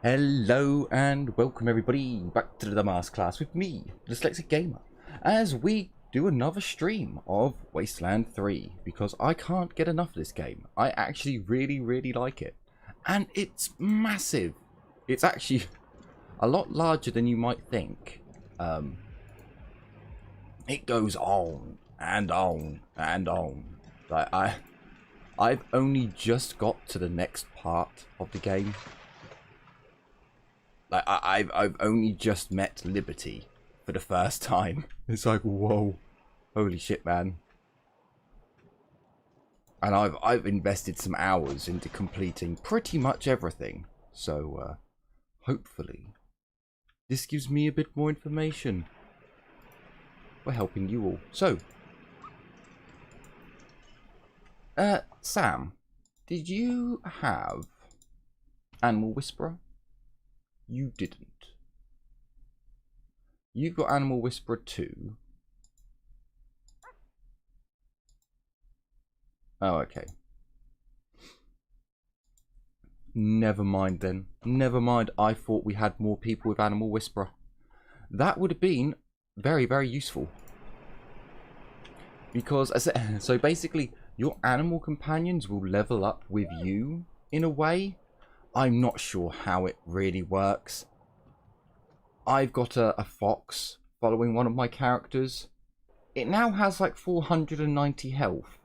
Hello and welcome everybody back to the masterclass with me, the Dyslexic Gamer, as we do another stream of Wasteland 3, because I can't get enough of this game. I actually really like it, and it's massive. It's actually a lot larger than you might think. It goes on and on and on. Like I've only just got to the next part of the game. Like I've only just met Liberty for the first time. It's like, whoa, holy shit, man! And I've invested some hours into completing pretty much everything. So hopefully this gives me a bit more information for helping you all. So, Sam, did you have Animal Whisperer? You didn't. You've got Animal Whisperer 2. Oh, okay. Never mind then. Never mind. I thought we had more people with Animal Whisperer. That would have been very useful. Because, so basically, your animal companions will level up with you in a way. I'm not sure how it really works. I've got a fox following one of my characters. It now has like 490 health.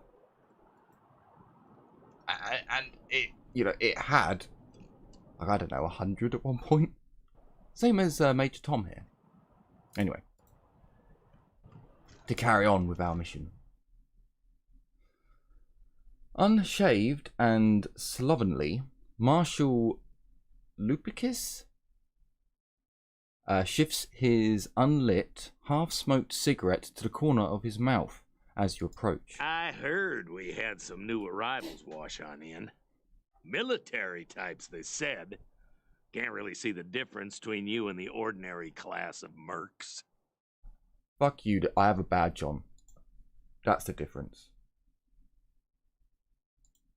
And it, you know, it had, like, I don't know, 100 at one point. Same as Major Tom here. Anyway. To carry on with our mission. Unshaved and slovenly, Marshal Lupicus shifts his unlit, half-smoked cigarette to the corner of his mouth as you approach. I heard we had some new arrivals wash on in. Military types, they said. Can't really see the difference between you and the ordinary class of mercs. Fuck you, I have a badge on. That's the difference.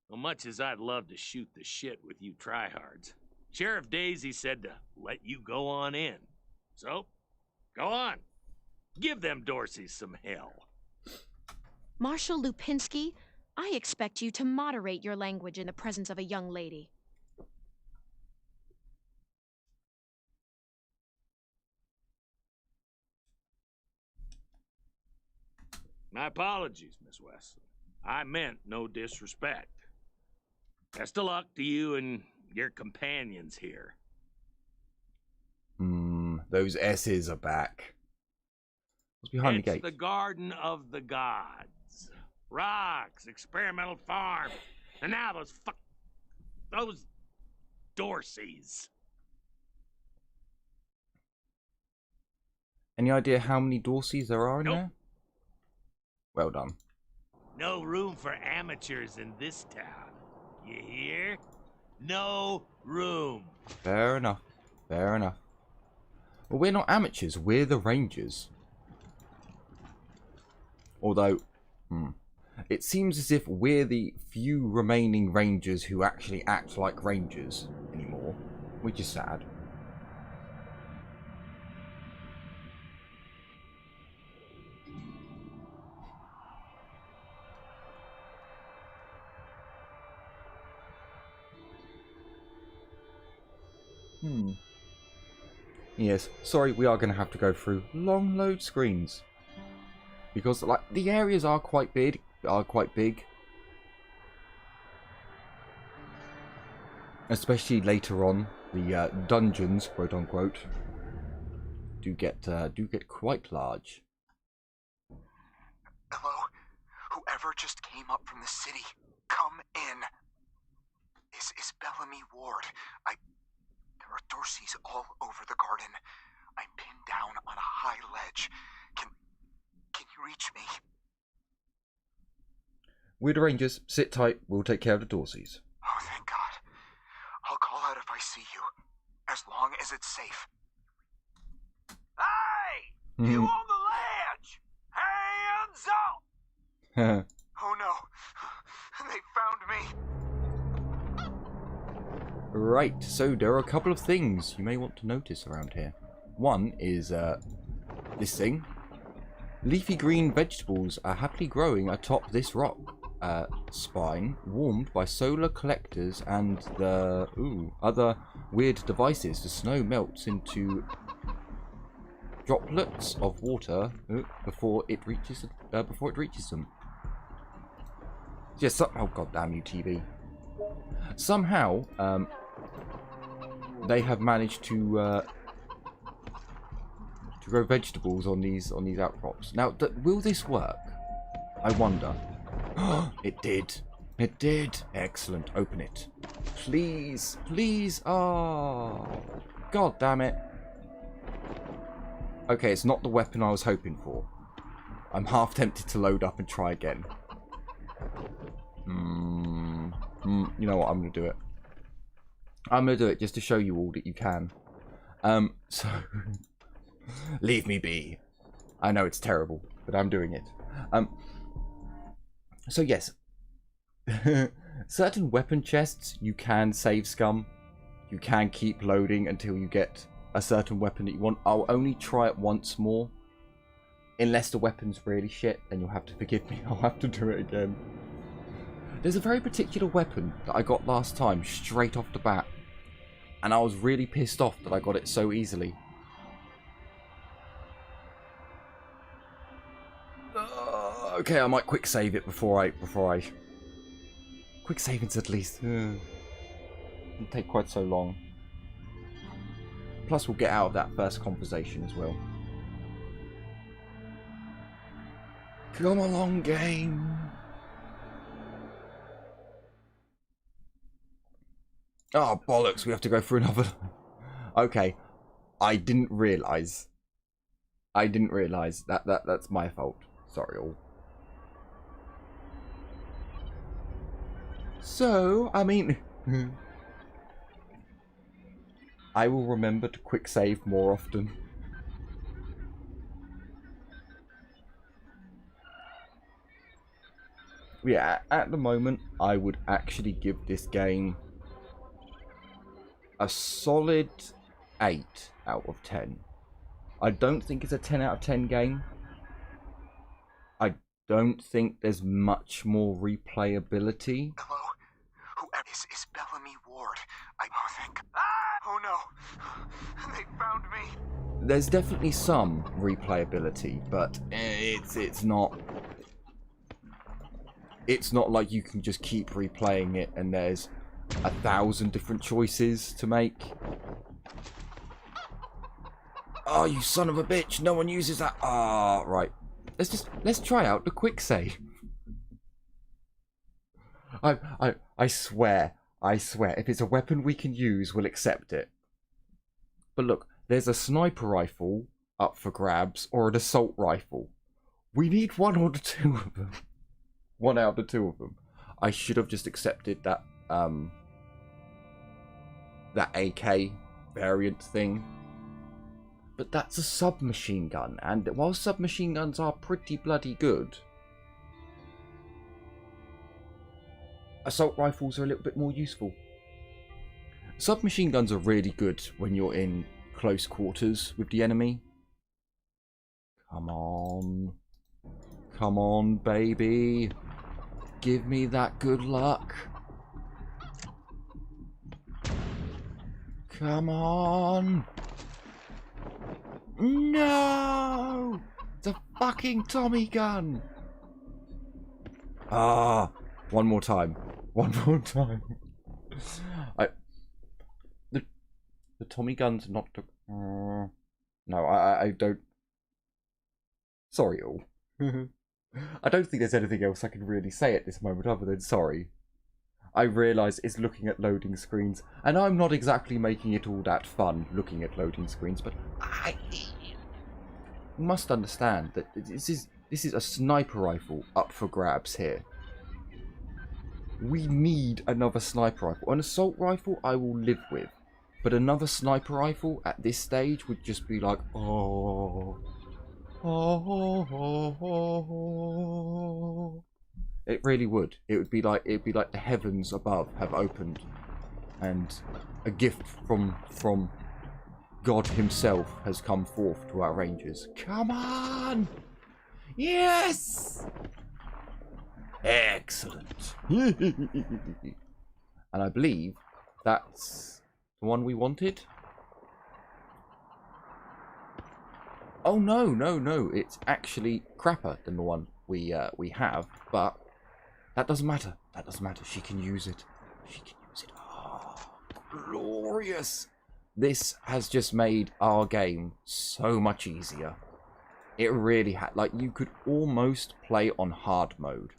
Well, much as I'd love to shoot the shit with you tryhards, Sheriff Daisy said to let you go on in. So, go on. Give them Dorseys some hell. Marshal Lupinski, I expect you to moderate your language in the presence of a young lady. My apologies, Miss Wesley. I meant no disrespect. Best of luck to you and your companions here. Those S's are back. What's behind the gate? It's the Garden of the Gods. Rocks, experimental farm, and now those Dorseys. Any idea how many Dorseys there are in there? Well done. No room for amateurs in this town. You hear? No room. Fair enough. Fair enough. Well, we're not amateurs. We're the Rangers. Although, it seems as if we're the few remaining Rangers who actually act like Rangers anymore, which is sad. Yes, sorry, we are going to have to go through long load screens. Because, like, the areas are quite big. Especially later on, the dungeons, quote unquote, do get quite large. Hello? Whoever just came up from the city, come in. Is Bellamy Ward. There are Dorseys all over the garden. I'm pinned down on a high ledge. Can you reach me? We're the Rangers. Sit tight. We'll take care of the Dorseys. Oh, thank God. I'll call out if I see you. As long as it's safe. Hey! You on the ledge! Hands up! Oh no. They found me. Right, so there are a couple of things you may want to notice around here. One is this thing. Leafy green vegetables are happily growing atop this rock spine, warmed by solar collectors and the other weird devices. The snow melts into droplets of water before it reaches them. Yes. Oh goddamn you, TV. Somehow, they have managed to grow vegetables on these outcrops. Now, will this work? I wonder. It did. It did. Excellent. Open it, please, please. Oh, god damn it. Okay, it's not the weapon I was hoping for. I'm half tempted to load up and try again. You know what? I'm going to do it. I'm going to do it just to show you all that you can. So... Leave me be. I know it's terrible, but I'm doing it. So yes. Certain weapon chests, you can save scum. You can keep loading until you get a certain weapon that you want. I'll only try it once more. Unless the weapon's really shit, then you'll have to forgive me. I'll have to do it again. There's a very particular weapon that I got last time, straight off the bat. And I was really pissed off that I got it so easily. Okay, I might quick save it before I... Quick savings at least. It'll take quite so long. Plus we'll get out of that first conversation as well. Come along, game. Oh, bollocks, we have to go through another... Okay, I didn't realise. That's my fault. Sorry, all. So, I mean... I will remember to quick save more often. Yeah, at the moment, I would actually give this game a solid 8 out of 10. I don't think it's a 10 out of 10 game. I don't think there's much more replayability. Hello? Whoever this is Bellamy Ward. Oh no! They found me! There's definitely some replayability, but it's not... It's not like you can just keep replaying it and there's 1,000 different choices to make. Oh, you son of a bitch! No one uses that. Ah, right. Let's try out the quick save. I swear, if it's a weapon we can use, we'll accept it. But look, there's a sniper rifle up for grabs or an assault rifle. We need one or the two of them. One out of the two of them. I should have just accepted that that AK variant thing. But that's a submachine gun, and while submachine guns are pretty bloody good, assault rifles are a little bit more useful. Submachine guns are really good when you're in close quarters with the enemy. Come on. Come on, baby. Give me that good luck. Come on. No! It's a fucking Tommy gun. Ah, one more time. One more time. The Tommy gun's not the... no, I don't... Sorry, all. I don't think there's anything else I can really say at this moment other than sorry. I realise it's looking at loading screens, and I'm not exactly making it all that fun looking at loading screens, but you must understand that this is a sniper rifle up for grabs here. We need another sniper rifle. An assault rifle I will live with, but another sniper rifle at this stage would just be like, oh. It really would. It'd be like the heavens above have opened and a gift from God himself has come forth to our rangers. Come on! Yes! Excellent. And I believe that's the one we wanted. Oh no, it's actually crapper than the one we have, but that doesn't matter. That doesn't matter. She can use it. She can use it. Oh, glorious. This has just made our game so much easier. It really had, like, you could almost play on hard mode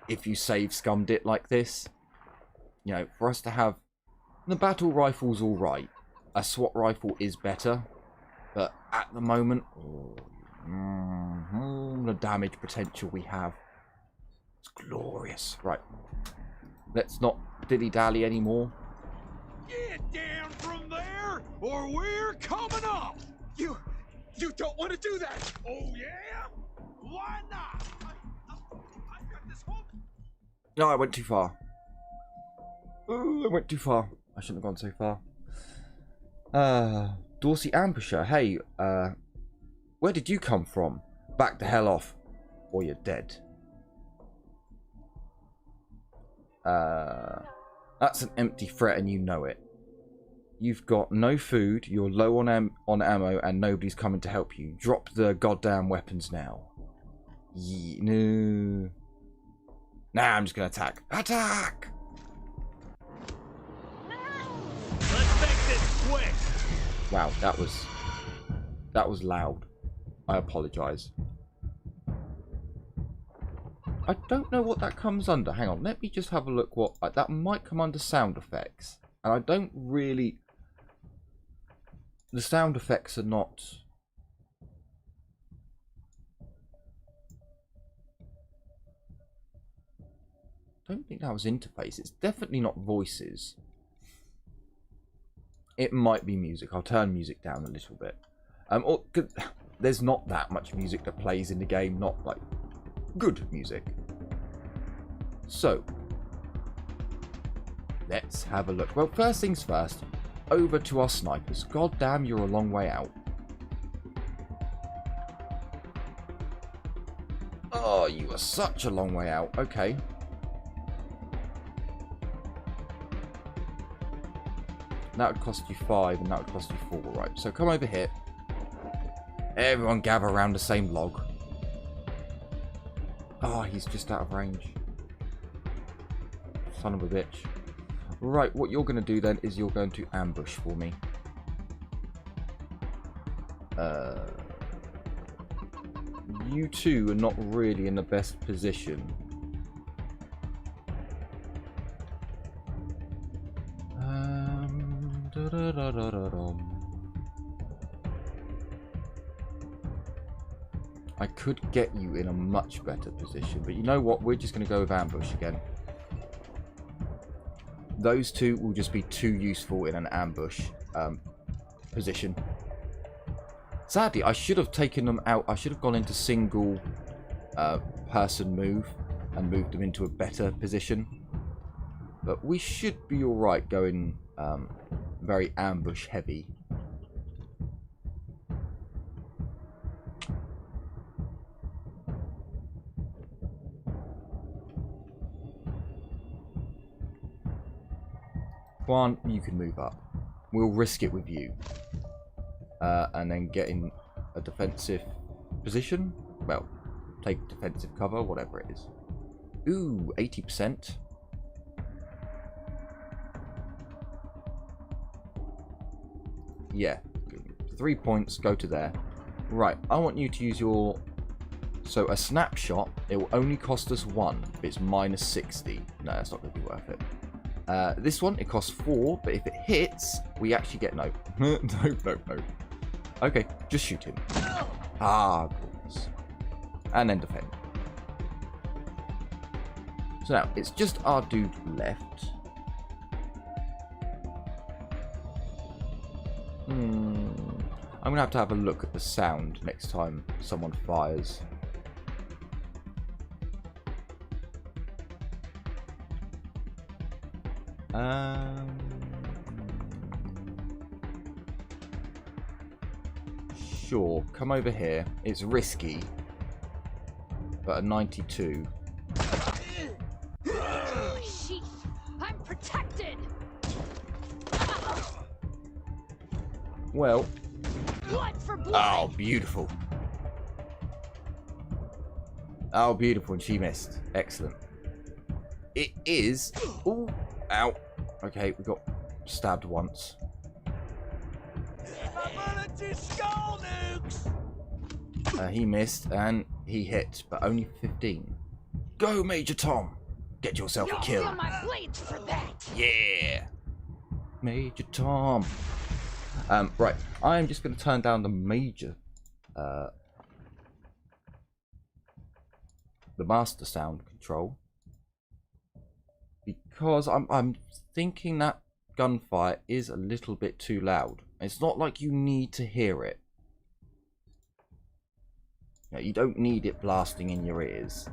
if you save scummed it like this. You know, for us to have the battle rifle's all right. A SWAT rifle is better, but at the moment, the damage potential we have, it's glorious. Right, let's not dilly-dally anymore. Get down from there, or we're coming up! You don't want to do that! Oh, yeah? Why not? I've got this whole... No, I went too far. Oh, I went too far. I shouldn't have gone so far. Dorsey Ambusher, hey, where did you come from? Back the hell off, or you're dead. That's an empty threat and you know it. You've got no food, you're low on ammo, and nobody's coming to help you. Drop the goddamn weapons now. No. Nah, I'm just gonna attack. Attack! Let's make this quick! Wow, that was loud. I apologise. I don't know what that comes under. Hang on, let me just have a look. What that might come under sound effects, and I don't really. The sound effects are not. I don't think that was interface. It's definitely not voices. It might be music. I'll turn music down a little bit. There's not that much music that plays in the game. Not like good music. So let's have a look. Well, first things first. Over to our snipers. God damn, you're a long way out. Oh, you are such a long way out. Okay. That would cost you 5 and that would cost you 4. Right, so come over here. Everyone gather around the same log. Oh, he's just out of range. Son of a bitch. Right, what you're going to do then is you're going to ambush for me. You two are not really in the best position. I could get you in a much better position, but you know what? We're just going to go with ambush again. Those two will just be too useful in an ambush position. Sadly, I should have taken them out. I should have gone into single person move and moved them into a better position. But we should be alright going very ambush heavy. One, you can move up. We'll risk it with you. And then get in a defensive position. Well, take defensive cover, whatever it is. Ooh, 80%. Yeah. 3 points, go to there. Right, I want you to use your... So, a snapshot, it will only cost us 1. If it's minus 60. No, that's not going to be worth it. This one, it costs 4, but if it hits, we actually get no. No. Okay, just shoot him. Ah, goodness. And then defend. So now, it's just our dude left. I'm going to have a look at the sound next time someone fires. sure. Come over here. It's risky. But a 92. Sheath! I'm protected! Well. Blood for blood! Oh, beautiful. Oh, beautiful. And she missed. Excellent. It is... Ooh. Ow. Okay, we got stabbed once. He missed and he hit, but only 15. Go, Major Tom! Get yourself a kill. Feel my blades for that! Yeah! Major Tom. Right, I'm just going to turn down the major... the master sound control. Because I'm thinking that gunfire is a little bit too loud. It's not like you need to hear it. You don't need it blasting in your ears.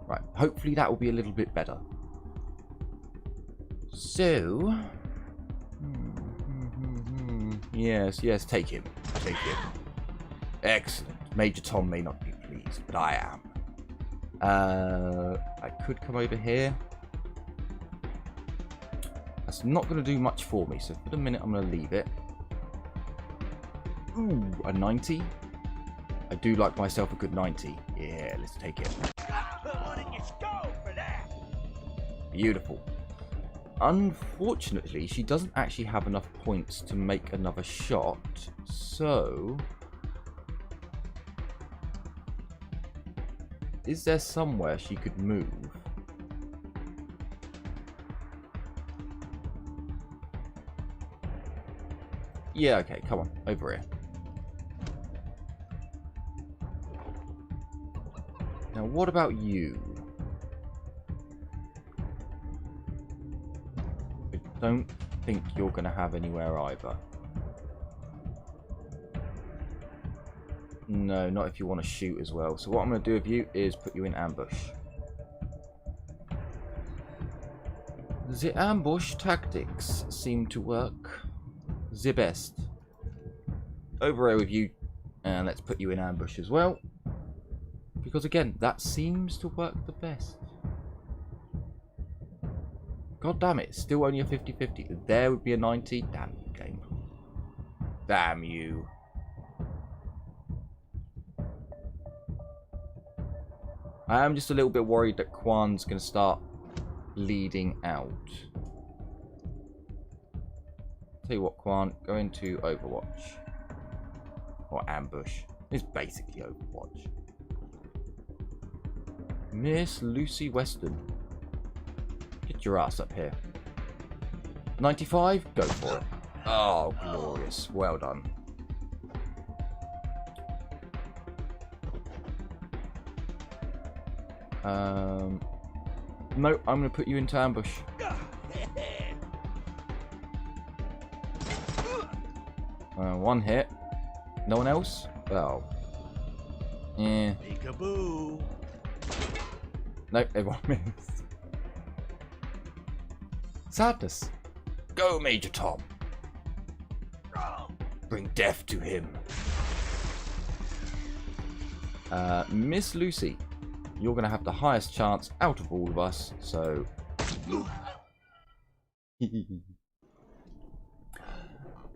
Right, hopefully that will be a little bit better. So... Yes, yes, take him. Take him. Excellent. Major Tom may not be pleased, but I am. I could come over here. That's not going to do much for me, so for the minute I'm going to leave it. Ooh, a 90. I do like myself a good 90. Yeah, let's take it. Beautiful. Unfortunately, she doesn't actually have enough points to make another shot, so... Is there somewhere she could move? Yeah, okay, come on, over here. Now, what about you? I don't think you're going to have anywhere either. No, not if you want to shoot as well. So what I'm going to do with you is put you in ambush. The ambush tactics seem to work the best. Over here with you, and let's put you in ambush as well. Because again, that seems to work the best. God damn it, still only a 50-50. There would be a 90. Damn you, game. Damn you. I am just a little bit worried that Kwan's going to start leading out. Tell you what, Kwan, go into Overwatch. Or ambush. It's basically Overwatch. Miss Lucy Weston. Get your ass up here. 95? Go for it. Oh, glorious. Well done. No, I'm going to put you into ambush. One hit. No one else? Oh. Yeah. Peekaboo. Nope, everyone missed. Sadness. Go, Major Tom. Bring death to him. Miss Lucy, you're going to have the highest chance out of all of us, so...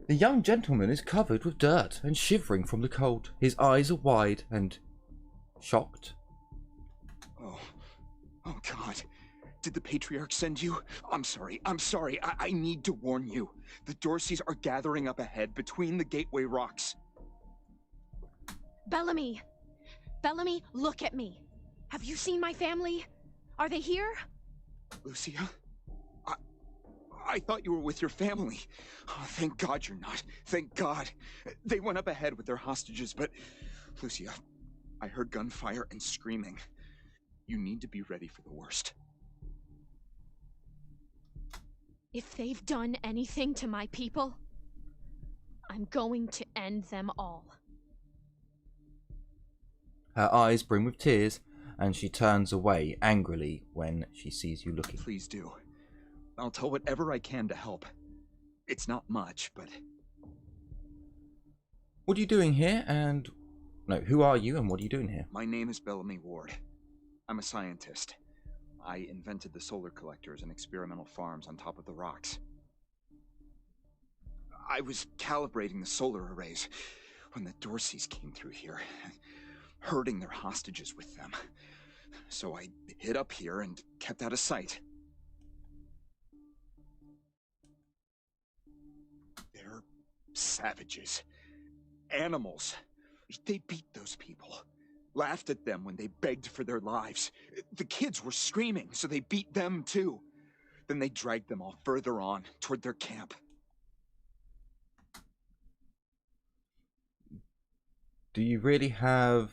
The young gentleman is covered with dirt and shivering from the cold. His eyes are wide and shocked. Oh God. Did the Patriarch send you? I'm sorry. I need to warn you. The Dorseys are gathering up ahead between the Gateway Rocks. Bellamy! Bellamy, look at me. Have you seen my family? Are they here? Lucia? I thought you were with your family. Oh, thank God you're not. Thank God. They went up ahead with their hostages, but... Lucia, I heard gunfire and screaming. You need to be ready for the worst. If they've done anything to my people, I'm going to end them all. Her eyes brim with tears, and she turns away angrily when she sees you looking. Please do. I'll tell whatever I can to help. It's not much, but... What are you doing here, and... No, who are you, and what are you doing here? My name is Bellamy Ward. I'm a scientist. I invented the solar collectors and experimental farms on top of the rocks. I was calibrating the solar arrays when the Dorseys came through here, herding their hostages with them. So I hid up here and kept out of sight. They're savages. Animals. They beat those people. Laughed at them when they begged for their lives. The kids were screaming, so they beat them too. Then they dragged them all further on, toward their camp. Do you really have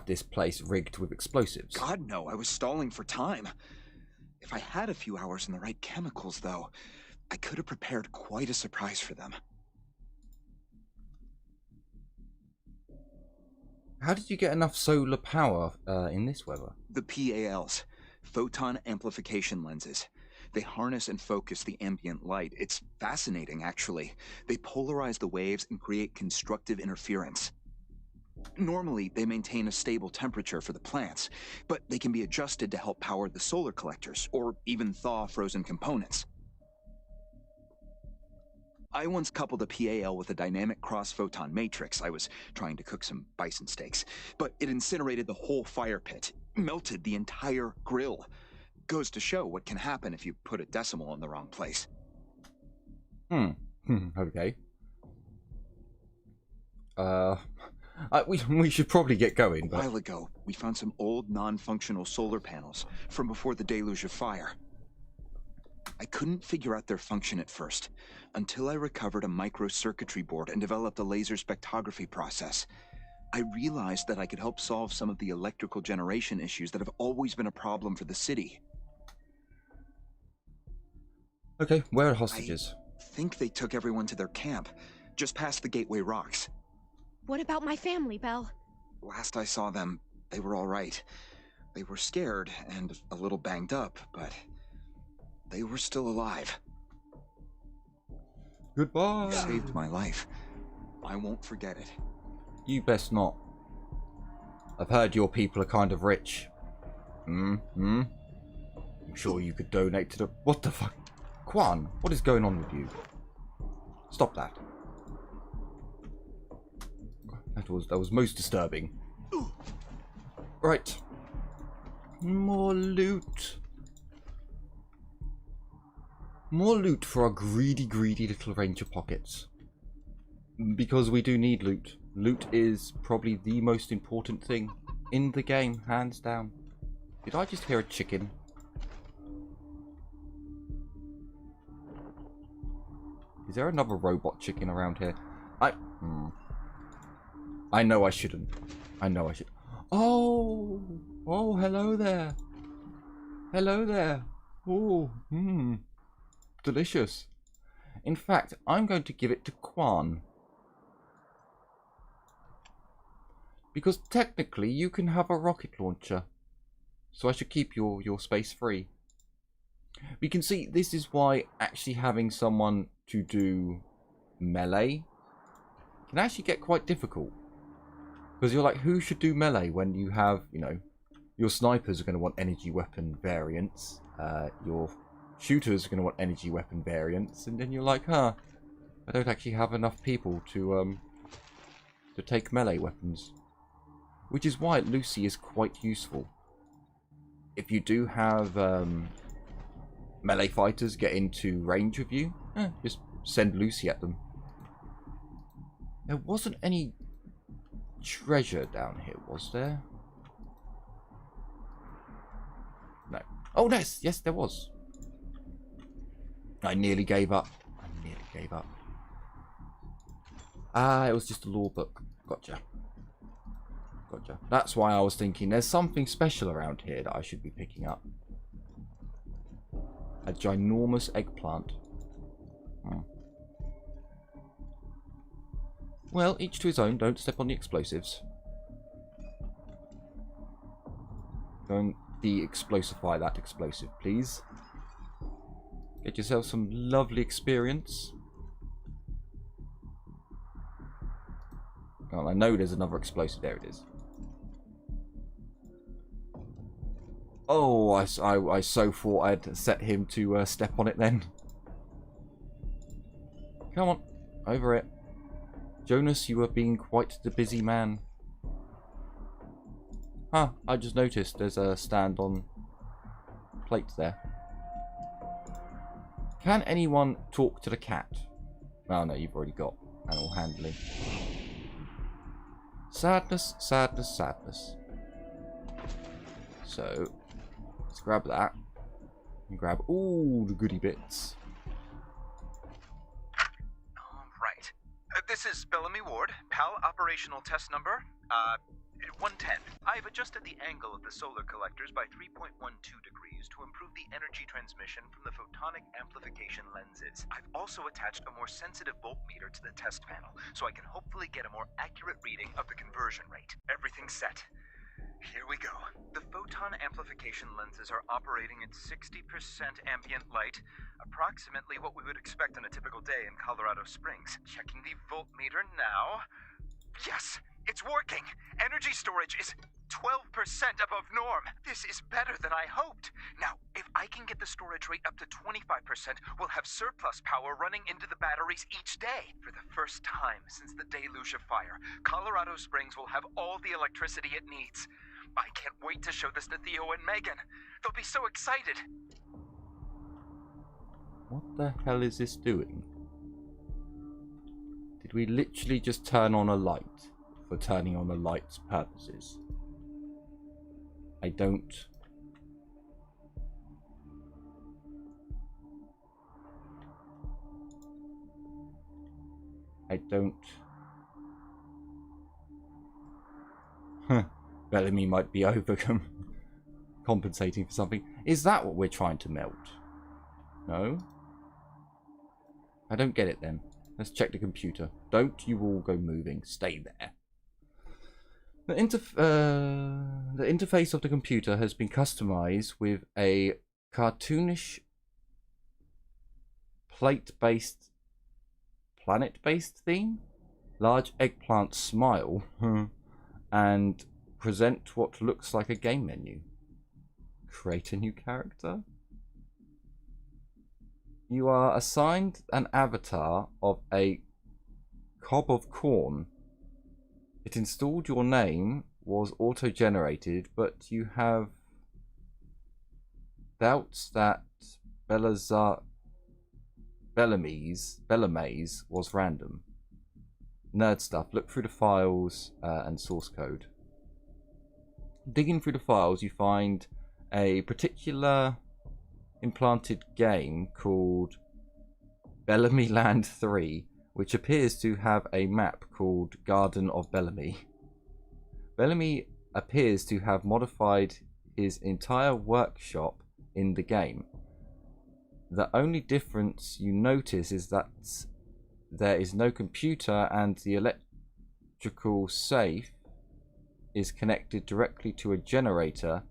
this place rigged with explosives? God, no, I was stalling for time. If I had a few hours and the right chemicals, though, I could have prepared quite a surprise for them. How did you get enough solar power in this weather? The PALs, photon amplification lenses. They harness and focus the ambient light. It's fascinating, actually. They polarize the waves and create constructive interference. Normally, they maintain a stable temperature for the plants, but they can be adjusted to help power the solar collectors, or even thaw frozen components. I once coupled a PAL with a dynamic cross-photon matrix. I was trying to cook some bison steaks, but it incinerated the whole fire pit, melted the entire grill. Goes to show what can happen if you put a decimal in the wrong place. Okay. We should probably get going, but... A while ago, we found some old non-functional solar panels from before the deluge of fire. I couldn't figure out their function at first, until I recovered a microcircuitry board and developed a laser spectrography process. I realized that I could help solve some of the electrical generation issues that have always been a problem for the city. Okay, where are hostages? I think they took everyone to their camp, just past the Gateway Rocks. What about my family, Belle? Last I saw them, they were all right. They were scared and a little banged up, but they were still alive. Goodbye. You saved my life. I won't forget it. You best not. I've heard your people are kind of rich. I'm sure you could donate to the... What the fuck? Quan, what is going on with you? Stop that. That was most disturbing. Right. More loot. More loot for our greedy little ranger pockets. Because we do need loot. Loot is probably the most important thing in the game, hands down. Did I just hear a chicken? Is there another robot chicken around here? I know I shouldn't. I know I should. Oh, hello there. Hello there. Oh, delicious. In fact, I'm going to give it to Quan. Because technically you can have a rocket launcher. So I should keep your space free. We can see this is why actually having someone to do melee can actually get quite difficult. Because you're like, who should do melee when you have, you know, your snipers are going to want energy weapon variants. Your shooters are going to want energy weapon variants. And then you're like, I don't actually have enough people to take melee weapons. Which is why Lucy is quite useful. If you do have melee fighters get into range of you, just send Lucy at them. There wasn't any treasure down here, was there? No. Oh, yes, there was. I nearly gave up. It was just a law book. Gotcha. That's why I was thinking there's something special around here that I should be picking up. A ginormous eggplant. Well, each to his own. Don't step on the explosives. Don't de-explosify that explosive, please. Get yourself some lovely experience. on, I know there's another explosive. There it is. Oh, I so thought I'd set him to step on it then. Come on, over it. Jonas, you are being quite the busy man. Huh, I just noticed there's a stand on plates there. Can anyone talk to the cat? Oh no, you've already got animal handling. Sadness, sadness, sadness. So, let's grab that. And grab all the goodie bits. Alright. This is Bellamy Ward, PAL operational test number, 110. I've adjusted the angle of the solar collectors by 3.12 degrees to improve the energy transmission from the photonic amplification lenses. I've also attached a more sensitive voltmeter to the test panel, so I can hopefully get a more accurate reading of the conversion rate. Everything's set. Here we go. The photon amplification lenses are operating at 60% ambient light, approximately what we would expect on a typical day in Colorado Springs. Checking the voltmeter now. Yes, it's working. Energy storage is 12% above norm. This is better than I hoped. Now, if I can get the storage rate up to 25%, we'll have surplus power running into the batteries each day. For the first time since the deluge of fire, Colorado Springs will have all the electricity it needs. I can't wait to show this to Theo and Megan. They'll be so excited. What the hell is this doing? Did we literally just turn on a light for turning on a light's purposes? I don't... Bellamy might be compensating for something. Is that what we're trying to melt? No? I don't get it then. Let's check the computer. Don't you all go moving. Stay there. The interface of the computer has been customized with a cartoonish planet-based theme. Large eggplant smile. And present what looks like a game menu. Create a new character. You are assigned an avatar of a cob of corn. It installed your name, was auto-generated, but you have doubts that Bellamy's was random. Nerd stuff. Look through the files and source code. Digging through the files, you find a particular implanted game called Bellamy Land 3, which appears to have a map called Garden of Bellamy. Bellamy appears to have modified his entire workshop in the game. The only difference you notice is that there is no computer and the electrical safe is connected directly to a generator.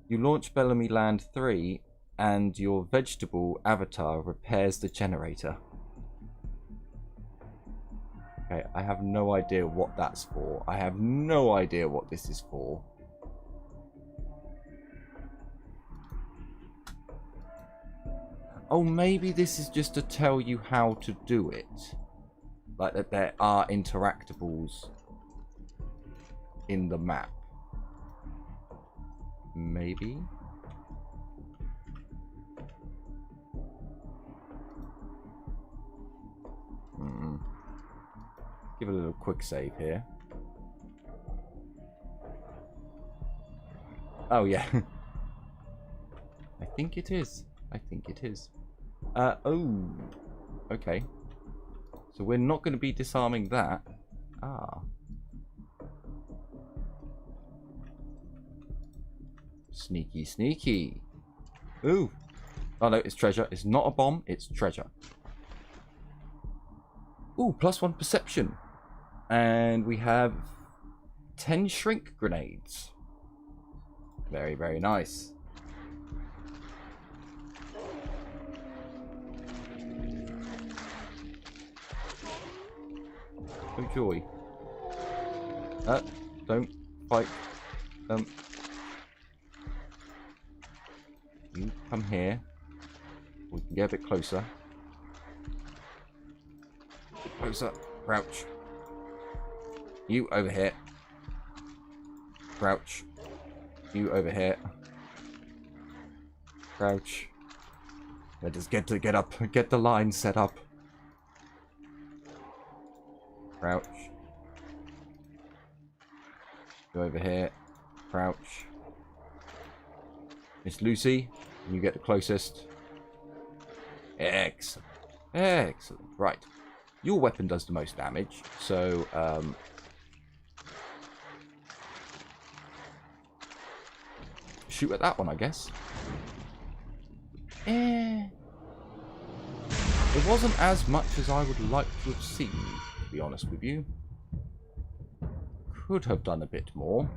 You launch Bellamy Land 3 and your vegetable avatar repairs the generator. Okay, I have no idea what that's for. I have no idea what this is for. Oh, maybe this is just to tell you how to do it. Like that there are interactables in the map. Maybe? Give it a little quick save here. Oh yeah. I think it is. I think it is. Oh. Okay. So we're not going to be disarming that. Ah. Sneaky, sneaky. Ooh. Oh no, it's treasure. It's not a bomb, it's treasure. Ooh, +1 perception. And we have 10 shrink grenades. Very, very nice. Oh joy. Don't fight. You come here. We can get a bit closer. Closer. Crouch. You over here. Crouch. You over here. Crouch. Let us get up. Get the line set up. Crouch. Go over here. Crouch. Miss Lucy, you get the closest. Excellent. Excellent. Right. Your weapon does the most damage, so shoot at that one, I guess. It wasn't as much as I would like to have seen, to be honest with you. Could have done a bit more.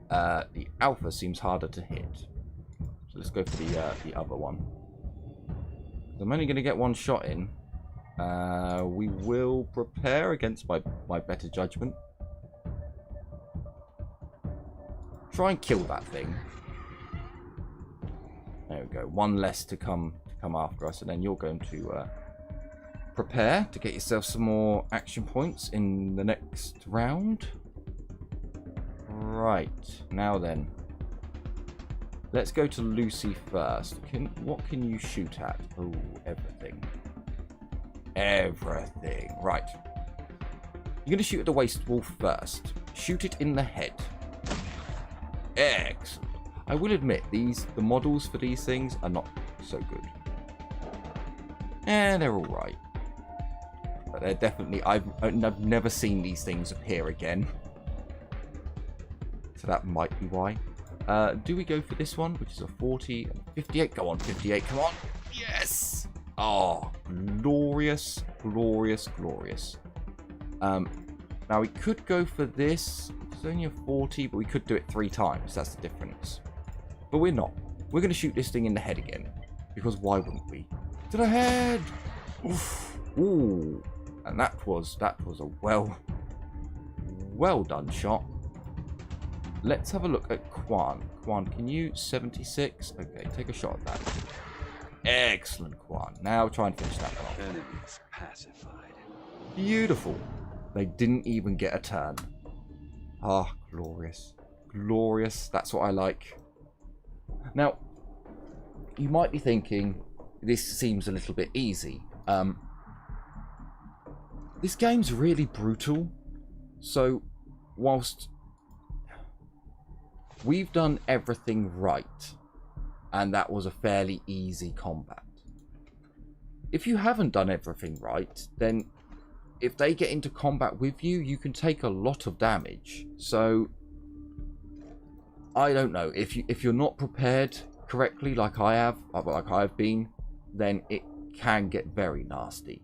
The alpha seems harder to hit. So let's go for the other one. I'm only going to get one shot in. We will prepare against my better judgment. Try and kill that thing. There we go. One less to come after us, and then you're going to prepare to get yourself some more action points in the next round. Right, now then. Let's go to Lucy first. What can you shoot at? Oh, everything. Everything. Right. You're going to shoot at the waste wolf first. Shoot it in the head. Excellent. I will admit, the models for these things are not so good. They're alright. But they're definitely... I've never seen these things appear again. So that might be why. Do we go for this one, which is a 40 and 58? Go on, 58. Come on. Yes! Oh, glorious, glorious, glorious. Now, we could go for this. It's only a 40, but we could do it 3 times. That's the difference. But we're not. We're going to shoot this thing in the head again. Because why wouldn't we? To the head! Oof. Ooh. And that was a well done shot. Let's have a look at Quan. Quan, can you 76? Okay, take a shot at that. Excellent, Quan. Now try and finish that one off. Enemies pacified. Beautiful. They didn't even get a turn. Ah, glorious. Glorious. That's what I like. Now, you might be thinking, this seems a little bit easy. This game's really brutal. So, whilst we've done everything right, and that was a fairly easy combat. If you haven't done everything right, then if they get into combat with you, you can take a lot of damage. So, I don't know. If you're not prepared correctly, like I've been, then it can get very nasty.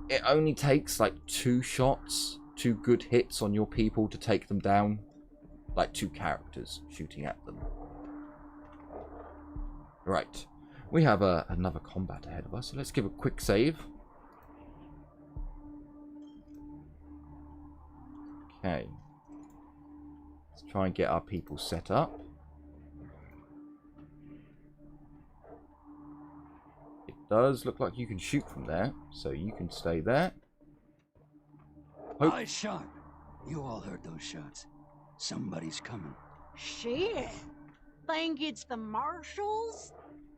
It only takes like 2 shots, 2 good hits on your people to take them down. Like 2 characters shooting at them. Right. We have another combat ahead of us, so let's give a quick save. Okay. Let's try and get our people set up. It does look like you can shoot from there, so you can stay there. Eyes sharp. You all heard those shots. Somebody's coming. Shit. Think it's the marshals?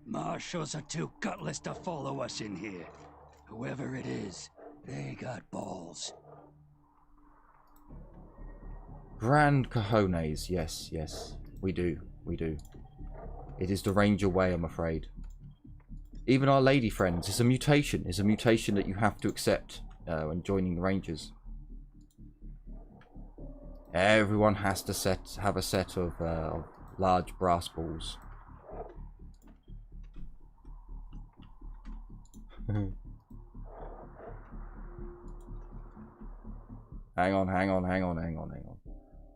Marshals are too gutless to follow us in here. Whoever it is, they got balls. Grand cojones. Yes, yes. We do. We do. It is the Ranger way, I'm afraid. Even our lady friends. It's a mutation. It's a mutation that you have to accept when joining the Rangers. Everyone has to have a set of large brass balls. Hang on.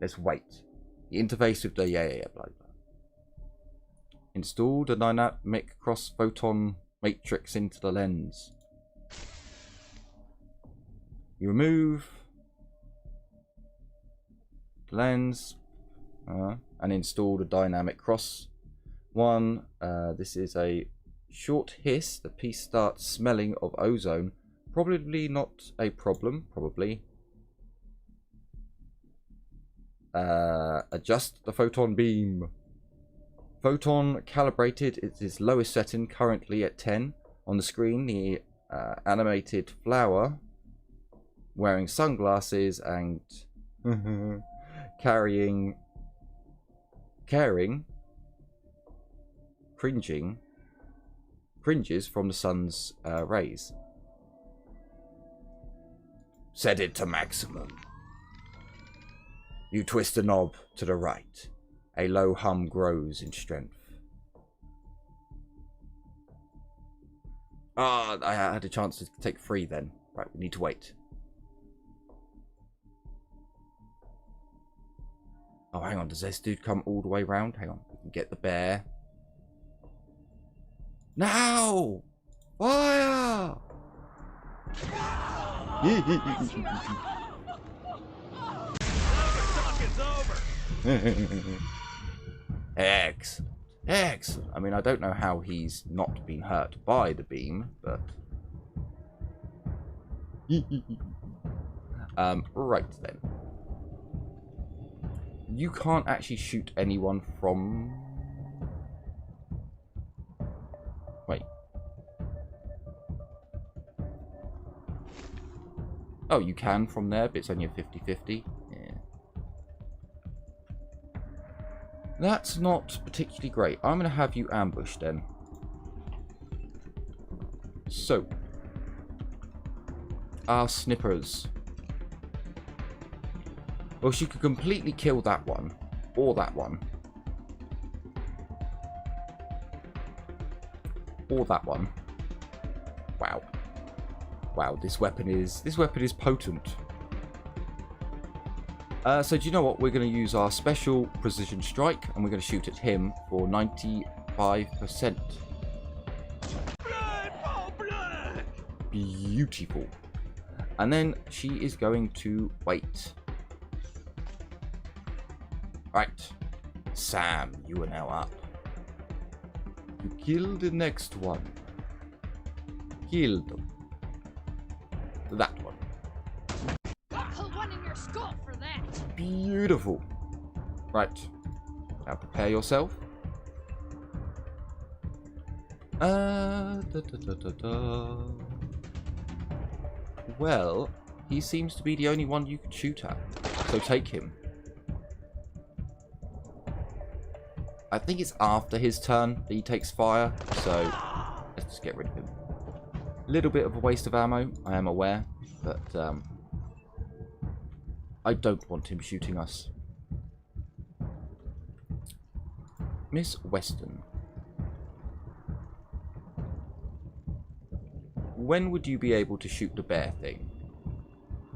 Let's wait. The interface with the blah blah. Install the dynamic cross-photon matrix into the lens. You remove the lens and install the dynamic cross one. This is a short hiss. The piece starts smelling of ozone. Probably not a problem. Probably. Adjust the photon beam. Photon calibrated. It is lowest setting, currently at 10. On the screen, the animated flower wearing sunglasses and cringing cringes from the sun's rays. Set it to maximum. You twist the knob to the right. A low hum grows in strength. Ah, I had a chance to take 3 then. Right, we need to wait. Oh, hang on. Does this dude come all the way round? Hang on. We can get the bear. Now! Fire! Excellent. Excellent. I mean, I don't know how he's not been hurt by the beam, but... right then. You can't actually shoot anyone from... Wait. Oh, you can from there, but it's only a 50-50. Yeah. That's not particularly great. I'm going to have you ambush then. So. Our snippers. Well, she could completely kill that one. Or that one. Or that one. Wow. Wow, this weapon is potent. So do you know what? We're going to use our special precision strike, and we're going to shoot at him for 95%. Blood, oh, blood! Beautiful. And then she is going to wait. Right. Sam, you are now up. You kill the next one. Kill them. That one. Put one in your skull for that. Beautiful. Right. Now prepare yourself. Well, he seems to be the only one you can shoot at. So take him. I think it's after his turn that he takes fire. So let's just get rid of him. Little bit of a waste of ammo, I am aware, but I don't want him shooting us. Miss Weston. When would you be able to shoot the bear thing?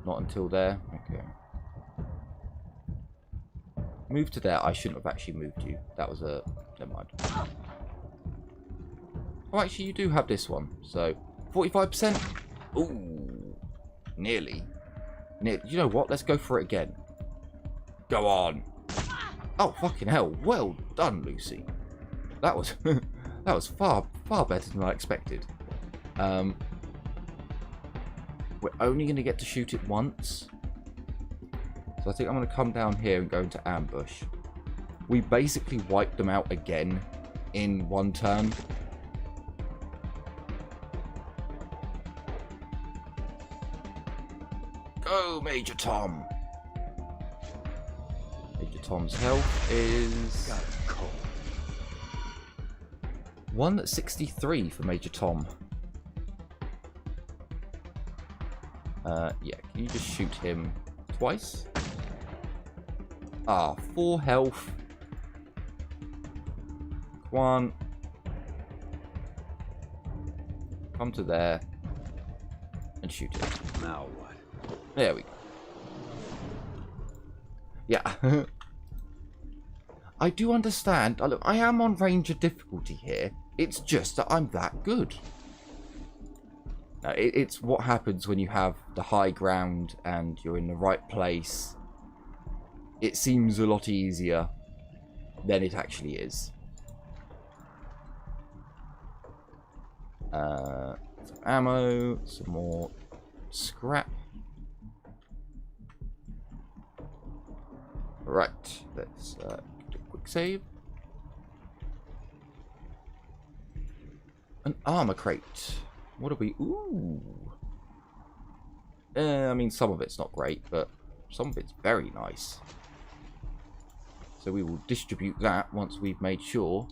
Not until there? Okay. Move to there. I shouldn't have actually moved you. That was a... Never mind. Oh, actually, you do have this one. So, 45%. Ooh. Nearly. You know what? Let's go for it again. Go on. Oh, fucking hell. Well done, Lucy. That was... that was far better than I expected. We're only going to get to shoot it once. So I think I'm going to come down here and go into ambush. We basically wiped them out again in one turn. Go, Major Tom. Major Tom's health is 163 for Major Tom. Yeah, can you just shoot him twice? Ah, 4 health. One. Come to there. And shoot him. Now what? There we go. Yeah. I do understand. Look, I am on Ranger difficulty here. It's just that I'm that good. It's what happens when you have the high ground and you're in the right place. It seems a lot easier than it actually is. Some ammo, some more scrap. Right, let's do a quick save. An armor crate. What are we... Ooh. I mean, some of it's not great, but some of it's very nice. So we will distribute that once we've made sure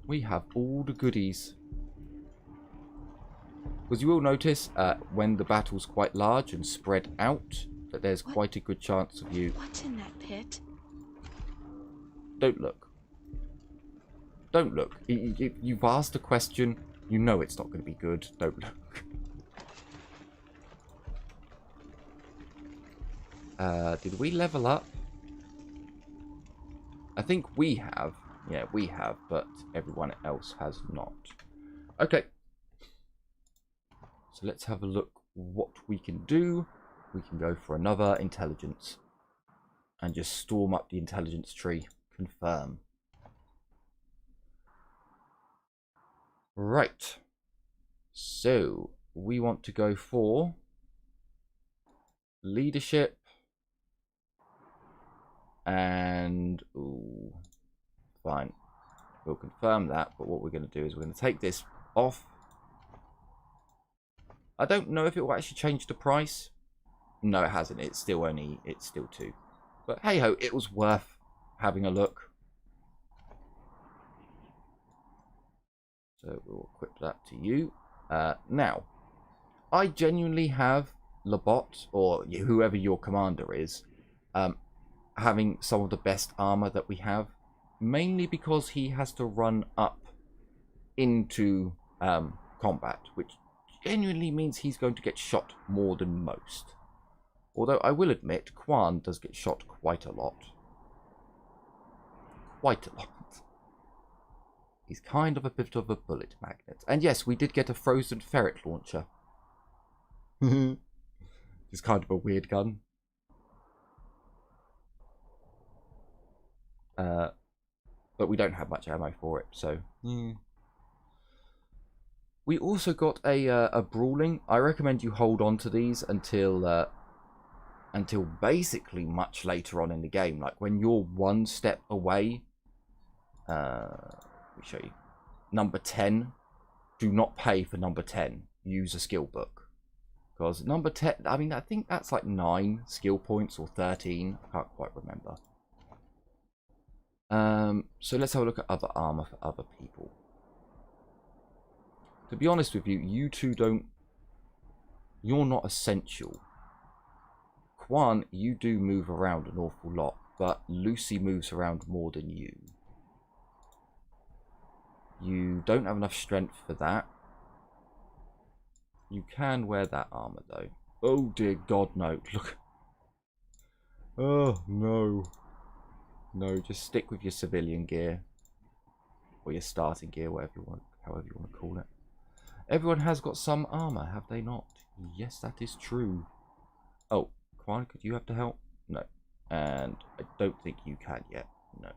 we have all the goodies. Because you will notice when the battle's quite large and spread out, that there's quite a good chance of you... What's in that pit? Don't look. Don't look. You've asked a question. You know it's not going to be good. Don't look. Did we level up? I think we have. Yeah, we have, but everyone else has not. Okay. So let's have a look what we can do. We can go for another intelligence. And just storm up the intelligence tree. Confirm. Right. So, we want to go for leadership. And, ooh, fine. We'll confirm that, but what we're going to do is we're going to take this off. I don't know if it will actually change the price. No, it hasn't. It's still 2. But hey ho, it was worth having a look. So we'll equip that to you. Now, I genuinely have Labot, or whoever your commander is, having some of the best armor that we have. Mainly because he has to run up into combat, which genuinely means he's going to get shot more than most. Although I will admit, Quan does get shot quite a lot. Quite a lot. He's kind of a bit of a bullet magnet. And yes, we did get a frozen ferret launcher. It's kind of a weird gun. But we don't have much ammo for it, so... We also got a brawling. I recommend you hold on to these until basically much later on in the game. Like when you're one step away. Let me show you. Number 10. Do not pay for number 10. Use a skill book. Because number 10, I mean, I think that's like 9 skill points or 13. I can't quite remember. So let's have a look at other armor for other people. To be honest with you, you two don't... You're not essential. Quan, you do move around an awful lot, but Lucy moves around more than you. You don't have enough strength for that. You can wear that armor, though. Oh, dear God, no. Look. Oh, no. No, just stick with your civilian gear. Or your starting gear, however you want to call it. Everyone has got some armor, have they not? Yes, that is true. Oh, Quan, could you have to help? No. And I don't think you can yet. No.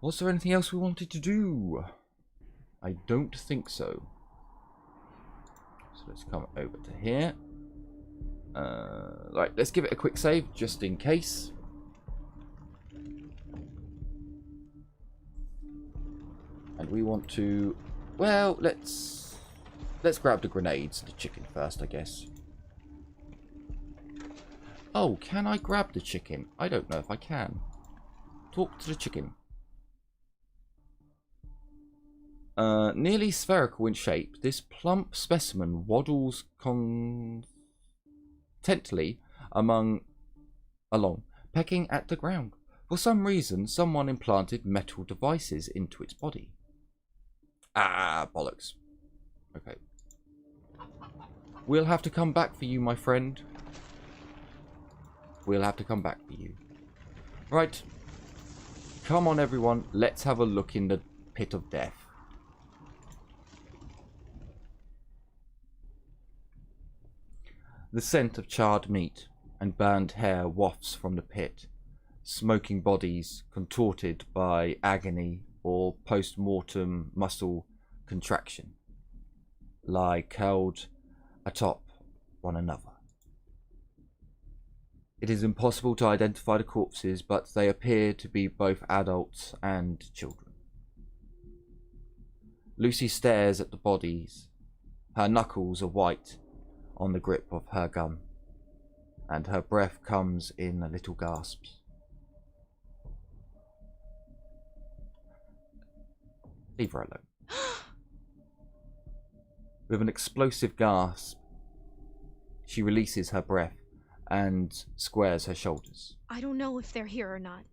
Was there anything else we wanted to do? I don't think so. So let's come over to here. Right, let's give it a quick save just in case. And we want to, well, let's grab the grenades, the chicken first, I guess. Oh, can I grab the chicken? I don't know if I can. Talk to the chicken. Nearly spherical in shape, this plump specimen waddles contently along, pecking at the ground. For some reason, someone implanted metal devices into its body. Ah, bollocks. Okay. We'll have to come back for you, my friend. We'll have to come back for you. Right. Come on, everyone. Let's have a look in the pit of death. The scent of charred meat and burned hair wafts from the pit. Smoking bodies contorted by agony or post-mortem muscle contraction lie curled atop one another. It is impossible to identify the corpses, but they appear to be both adults and children. Lucy stares at the bodies. Her knuckles are white on the grip of her gun, and her breath comes in little gasps. Leave her alone. With an explosive gasp, she releases her breath and squares her shoulders. I don't know if they're here or not.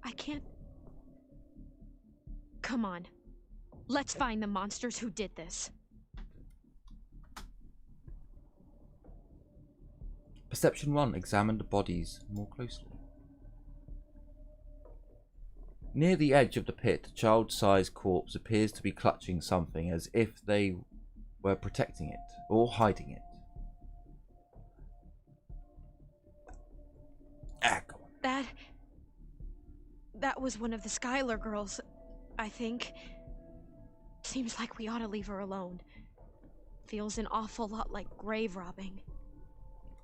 I can't... Come on. Let's find the monsters who did this. Perception 1. Examine the bodies more closely. Near the edge of the pit, a child-sized corpse appears to be clutching something as if they were protecting it or hiding it. Go on. That was one of the Skylar girls, I think. Seems like we ought to leave her alone. Feels an awful lot like grave robbing.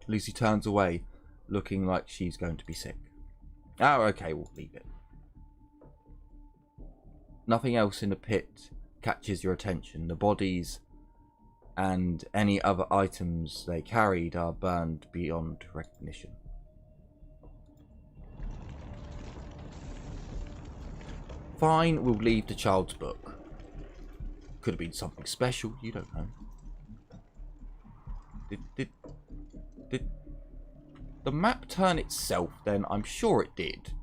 Lucy turns away, looking like she's going to be sick. Oh, okay, we'll leave it. Nothing else in the pit catches your attention. The bodies and any other items they carried are burned beyond recognition. Fine, we'll leave the child's book. Could have been something special, you don't know. Did the map turn itself then? I'm sure it did.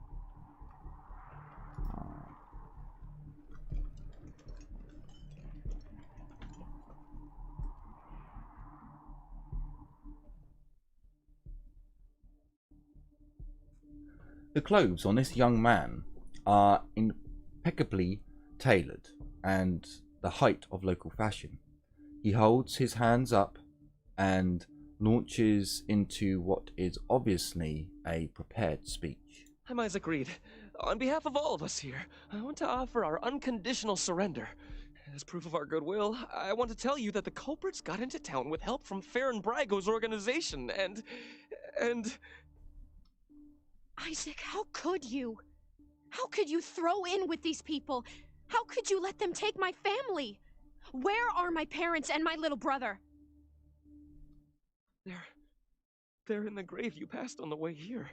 The clothes on this young man are impeccably tailored and the height of local fashion. He holds his hands up and launches into what is obviously a prepared speech. I'm Isaac Reed. On behalf of all of us here, I want to offer our unconditional surrender. As proof of our goodwill, I want to tell you that the culprits got into town with help from Farron Brago's organization, and... Isaac, how could you? How could you throw in with these people? How could you let them take my family? Where are my parents and my little brother? They're in the grave you passed on the way here.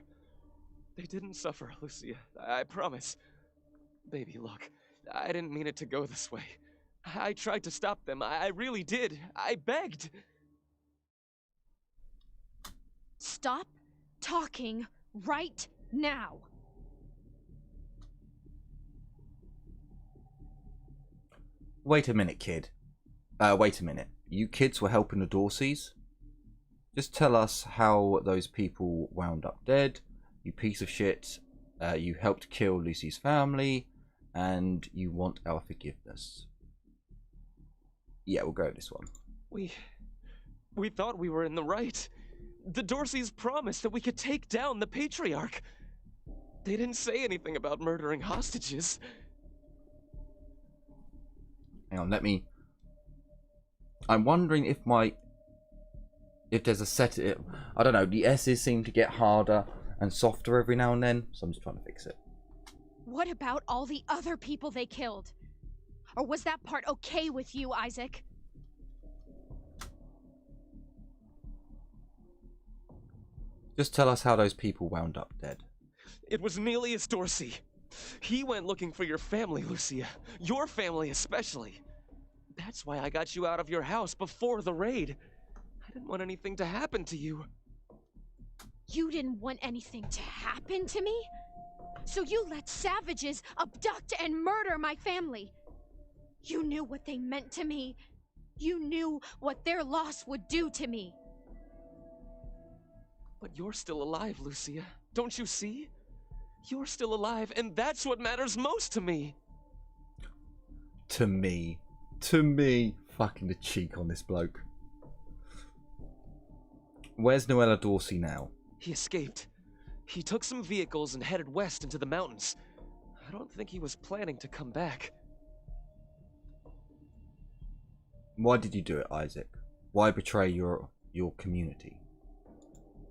They didn't suffer, Lucia. I promise. Baby, look, I didn't mean it to go this way. I tried to stop them. I really did. I begged. Stop talking right now. Wait a minute, kid. Wait a minute. You kids were helping the Dorseys? Just tell us how those people wound up dead, you piece of shit. You helped kill Lucy's family, and you want our forgiveness. Yeah, we'll go with this one. We thought we were in the right. The Dorseys promised that we could take down the Patriarch. They didn't say anything about murdering hostages. Hang on, I'm wondering if there's a set... I don't know, the S's seem to get harder and softer every now and then, so I'm just trying to fix it. What about all the other people they killed? Or was that part okay with you, Isaac? Just tell us how those people wound up dead. It was Nelius Dorsey. He went looking for your family, Lucia. Your family especially. That's why I got you out of your house before the raid. I didn't want anything to happen to you. You didn't want anything to happen to me? So you let savages abduct and murder my family. You knew what they meant to me. You knew what their loss would do to me. But you're still alive, Lucia. Don't you see? You're still alive, and that's what matters most to me. To me. To me. Fucking the cheek on this bloke. Where's Noella Dorsey now? He escaped. He took some vehicles and headed west into the mountains. I don't think he was planning to come back. Why did you do it, Isaac? Why betray your community?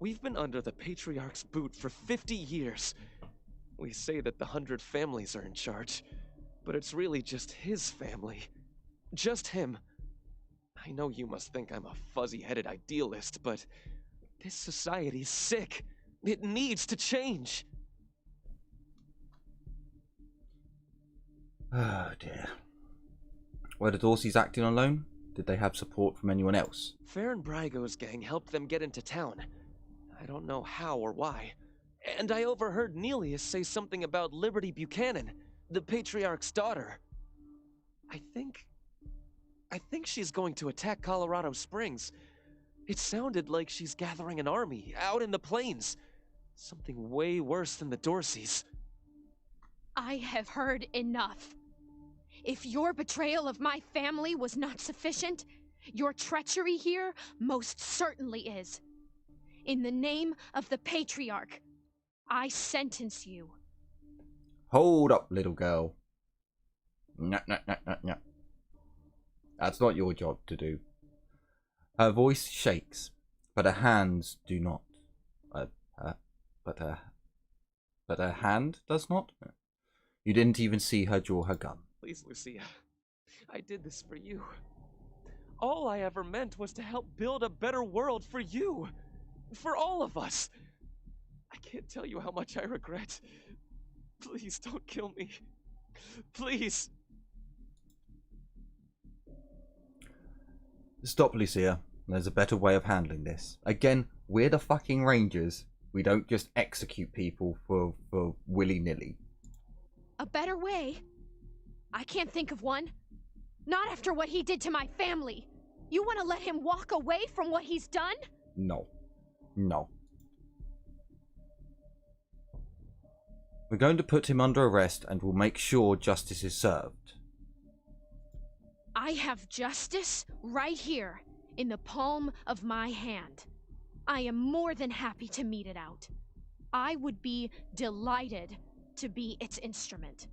We've been under the Patriarch's boot for 50 years. We say that the 100 families are in charge, but it's really just his family. Just him. I know you must think I'm a fuzzy-headed idealist, but this society's sick. It needs to change. Oh dear. Were the Dorseys acting alone? Did they have support from anyone else? Farron Brygo's gang helped them get into town. I don't know how or why. And I overheard Nelius say something about Liberty Buchanan, the Patriarch's daughter. I think she's going to attack Colorado Springs. It sounded like she's gathering an army out in the plains. Something way worse than the Dorseys. I have heard enough. If your betrayal of my family was not sufficient, your treachery here most certainly is. In the name of the Patriarch, I sentence you. Hold up, little girl. Nah. That's not your job to do. Her voice shakes, but her hands do not. But her hand does not? You didn't even see her draw her gun. Please, Lucia. I did this for you. All I ever meant was to help build a better world for you. For all of us. I can't tell you how much I regret. Please don't kill me. Please. Stop, Lucia. There's a better way of handling this. Again, we're the fucking Rangers. We don't just execute people for willy-nilly. A better way? I can't think of one. Not after what he did to my family. You want to let him walk away from what he's done? No. We're going to put him under arrest and we'll make sure justice is served. I have justice right here, in the palm of my hand. I am more than happy to mete it out. I would be delighted to be its instrument.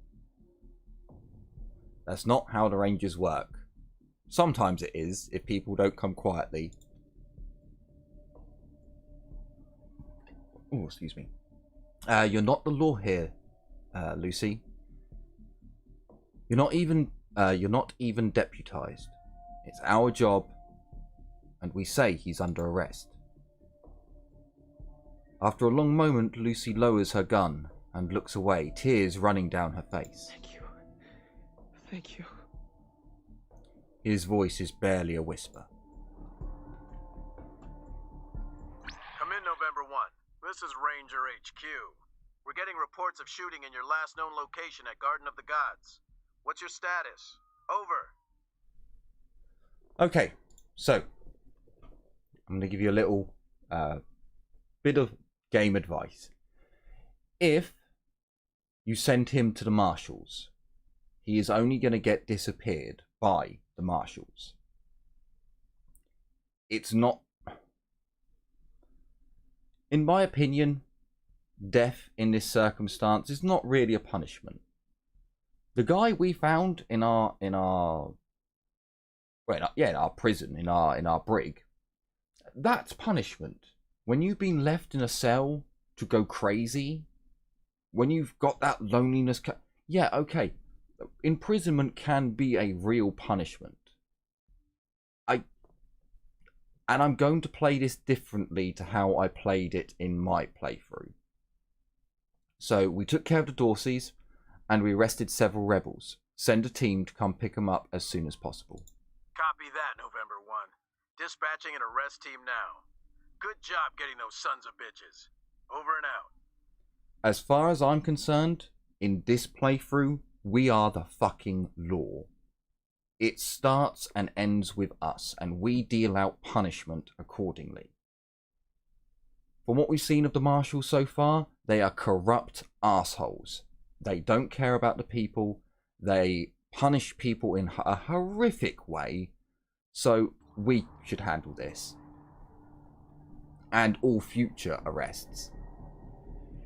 That's not how the Rangers work. Sometimes it is, if people don't come quietly. Oh, excuse me. You're not the law here, Lucy. You're not even deputized. It's our job, and we say he's under arrest. After a long moment, Lucy lowers her gun and looks away, tears running down her face. Thank you. Thank you. His voice is barely a whisper. Come in, November 1. This is Ranger HQ. We're getting reports of shooting in your last known location at Garden of the Gods. What's your status? Over. Okay, so I'm going to give you a little bit of game advice. If you send him to the marshals, he is only going to get disappeared by the marshals. It's not, in my opinion, death in this circumstance is not really a punishment. The guy we found in our prison, in our brig, that's punishment. When you've been left in a cell to go crazy, when you've got that loneliness, yeah, okay, imprisonment can be a real punishment. And I'm going to play this differently to how I played it in my playthrough. So we took care of the Dorseys, and we arrested several rebels. Send a team to come pick them up as soon as possible. Copy that, November 1. Dispatching an arrest team now. Good job getting those sons of bitches. Over and out. As far as I'm concerned, in this playthrough, we are the fucking law. It starts and ends with us, and we deal out punishment accordingly. From what we've seen of the marshals so far, they are corrupt assholes. They don't care about the people. They punish people in a horrific way. So we should handle this. and all future arrests.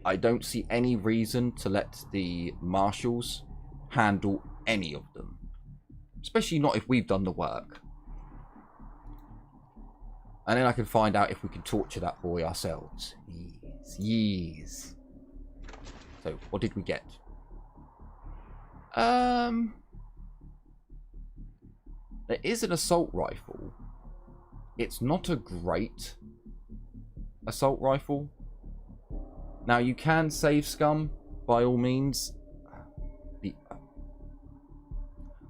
I don't see any reason to let the marshals handle any of them. Especially not if we've done the work. And then I can find out if we can torture that boy ourselves. Yes, yes. So, what did we get? There is an assault rifle. It's not a great assault rifle. Now, you can save scum, by all means.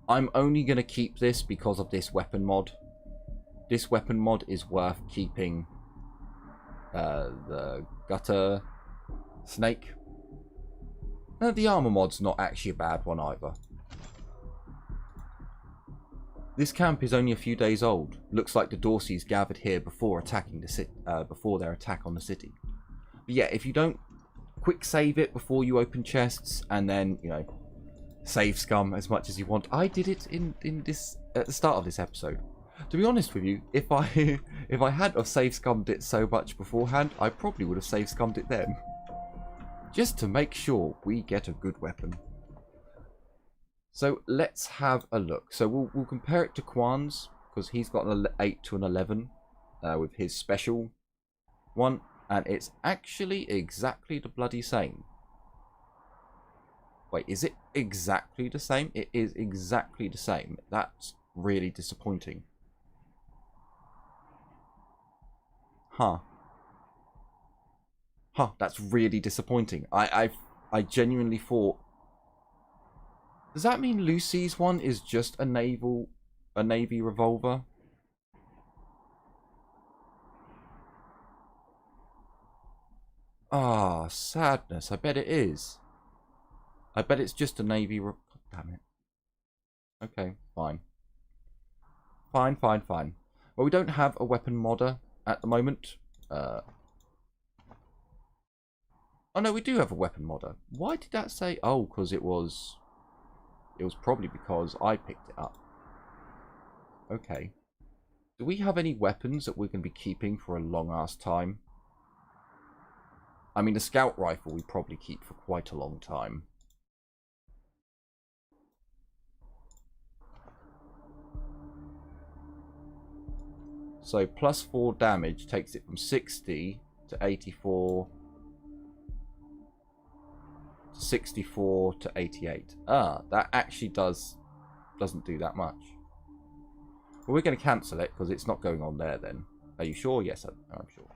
I'm only going to keep this because of this weapon mod. This weapon mod is worth keeping. The gutter snake. The armor mod's not actually a bad one either. This camp is only a few days old. Looks like the Dorseys gathered here before attacking the before their attack on the city. But yeah, if you don't quick save it before you open chests, and then, you know, save scum as much as you want. I did it in this at the start of this episode. To be honest with you, if I had have save scummed it so much beforehand, I probably would have save scummed it then. Just to make sure we get a good weapon. So let's have a look. So we'll compare it to Kwan's, because he's got an 8 to an 11 with his special one, and it's actually exactly the bloody same. Wait, is it exactly the same? It is exactly the same. That's really disappointing. Huh. Huh, that's really disappointing. I genuinely thought... Does that mean Lucy's one is just a Navy revolver? Ah, sadness. I bet it is. I bet it's just a Navy... God damn it. Okay, fine. Fine. Well, we don't have a weapon modder at the moment. Oh, no, we do have a weapon modder. Why did that say... Oh, because it was... It was probably because I picked it up. Okay. Do we have any weapons that we're going to be keeping for a long-ass time? I mean, the scout rifle we probably keep for quite a long time. So, plus 4 damage takes it from 60 to 84... 64 to 88. Ah, that actually doesn't do that much. Well, we're going to cancel it because it's not going on there then. Are you sure? Yes, I'm sure.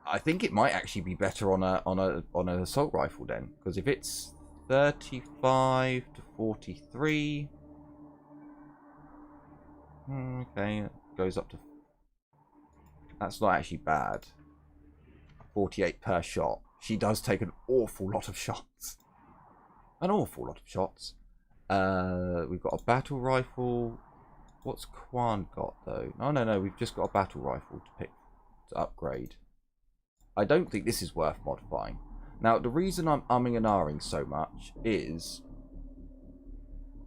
I think it might actually be better on an assault rifle then, because if it's 35 to 43, okay, it goes up to... That's not actually bad. 48 per shot. She does take an awful lot of shots. An awful lot of shots. We've got a battle rifle. What's Kwan got though? No, we've just got a battle rifle to upgrade. I don't think this is worth modifying. Now, the reason I'm umming and ahhing so much is...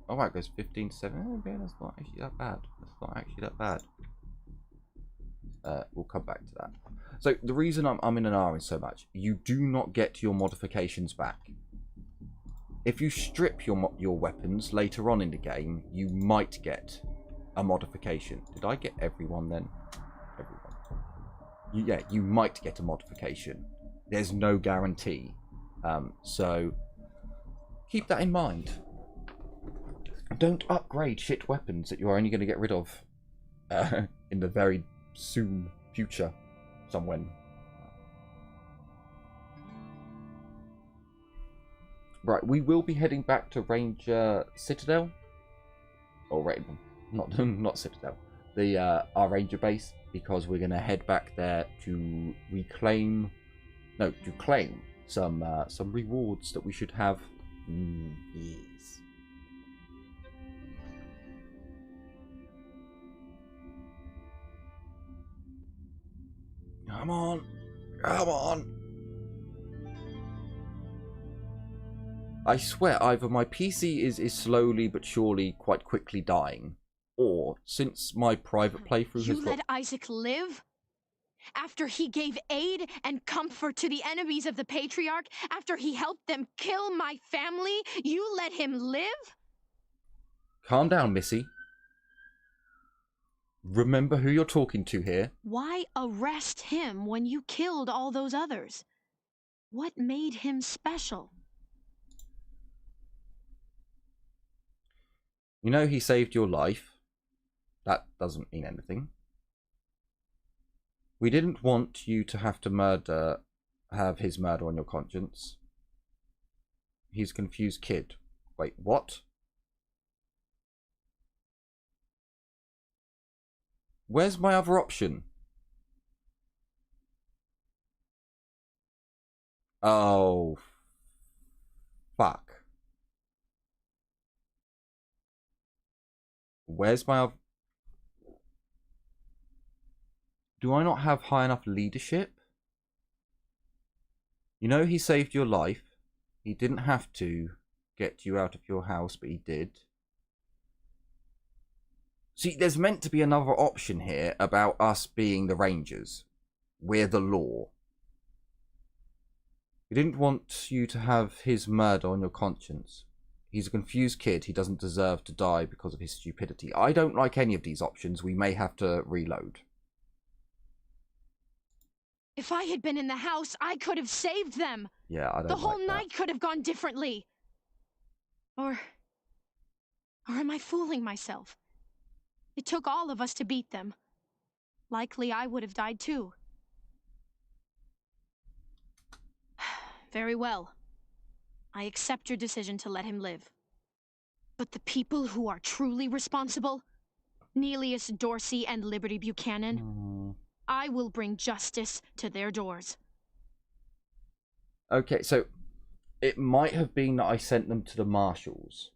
Oh, right, it goes 15 to 7. Okay, that's not actually that bad. That's not actually that bad. We'll come back to that. So, the reason I'm umming and ahhing so much, you do not get your modifications back. If you strip your weapons later on in the game, you might get a modification. Did I get everyone then? Everyone. Yeah, you might get a modification. There's no guarantee. So, keep that in mind. Don't upgrade shit weapons that you're only going to get rid of in the very soon future. Somewhere. Right, we will be heading back to Ranger Citadel. Or not Citadel. Our Ranger base, because we're gonna head back there to claim some rewards that we should have. Yes. Come on. Come on. I swear, either my PC is slowly but surely quite quickly dying, or since my private playthrough You has let got... Isaac live? After he gave aid and comfort to the enemies of the Patriarch? After he helped them kill my family? You let him live? Calm down, Missy. Remember who you're talking to here. Why arrest him when you killed all those others? What made him special? You know he saved your life. That doesn't mean anything. We didn't want you to have to have his murder on your conscience. He's a confused kid. Wait, what? Where's my other option? Oh, fuck. Where's my other... Do I not have high enough leadership? You know he saved your life. He didn't have to get you out of your house, but he did. See, there's meant to be another option here about us being the Rangers. We're the law. We didn't want you to have his murder on your conscience. He's a confused kid. He doesn't deserve to die because of his stupidity. I don't like any of these options. We may have to reload. If I had been in the house, I could have saved them. Yeah, I don't The whole like that. night could have gone differently. Or am I fooling myself? It took all of us to beat them. Likely I would have died too. Very well. I accept your decision to let him live. But the people who are truly responsible, Nelius Dorsey and Liberty Buchanan, I will bring justice to their doors. Okay, so it might have been that I sent them to the marshals.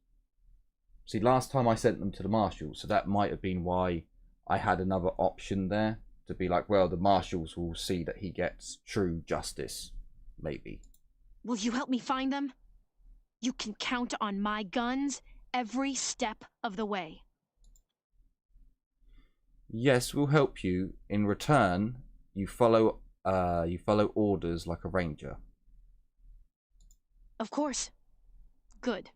See, last time I sent them to the marshals, so that might have been why I had another option there. To be like, well, the marshals will see that he gets true justice. Maybe. Will you help me find them? You can count on my guns every step of the way. Yes, we'll help you. In return, you follow orders like a ranger. Of course. Good.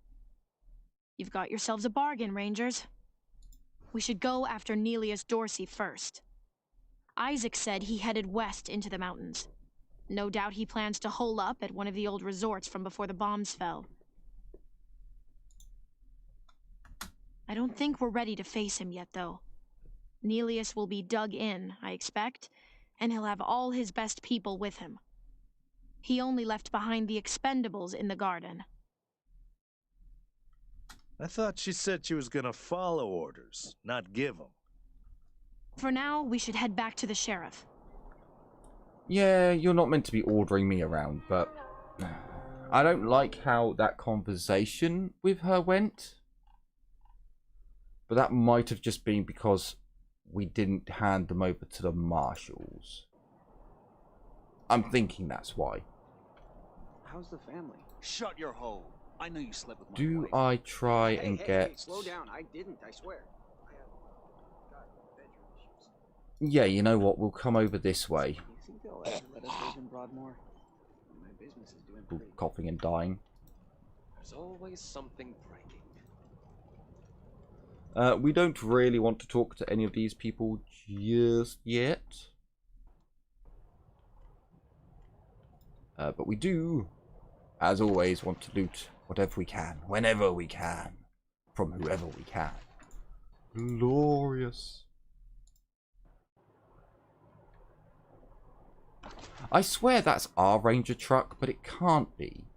You've got yourselves a bargain, Rangers. We should go after Nelius Dorsey first. Isaac said he headed west into the mountains. No doubt he plans to hole up at one of the old resorts from before the bombs fell. I don't think we're ready to face him yet, though. Nelius will be dug in, I expect, and he'll have all his best people with him. He only left behind the expendables in the garden. I thought she said she was gonna follow orders, not give them. For now, we should head back to the sheriff. Yeah, you're not meant to be ordering me around, but I don't like how that conversation with her went. But that might have just been because we didn't hand them over to the marshals. I'm thinking that's why. How's the family? Shut your hole. I know you slept with my Do wife. I try and get... Hey, slow down. I didn't, I swear. I have bedroom issues. Yeah, you know what? We'll come over this way. You think they'll ever let us live in Broadmoor? My business is doing pretty. Coughing and dying. There's always something breaking. We don't really want to talk to any of these people just yet. But we do, as always, want to loot whatever we can, whenever we can, from whoever we can. Glorious. I swear that's our ranger truck, but it can't be.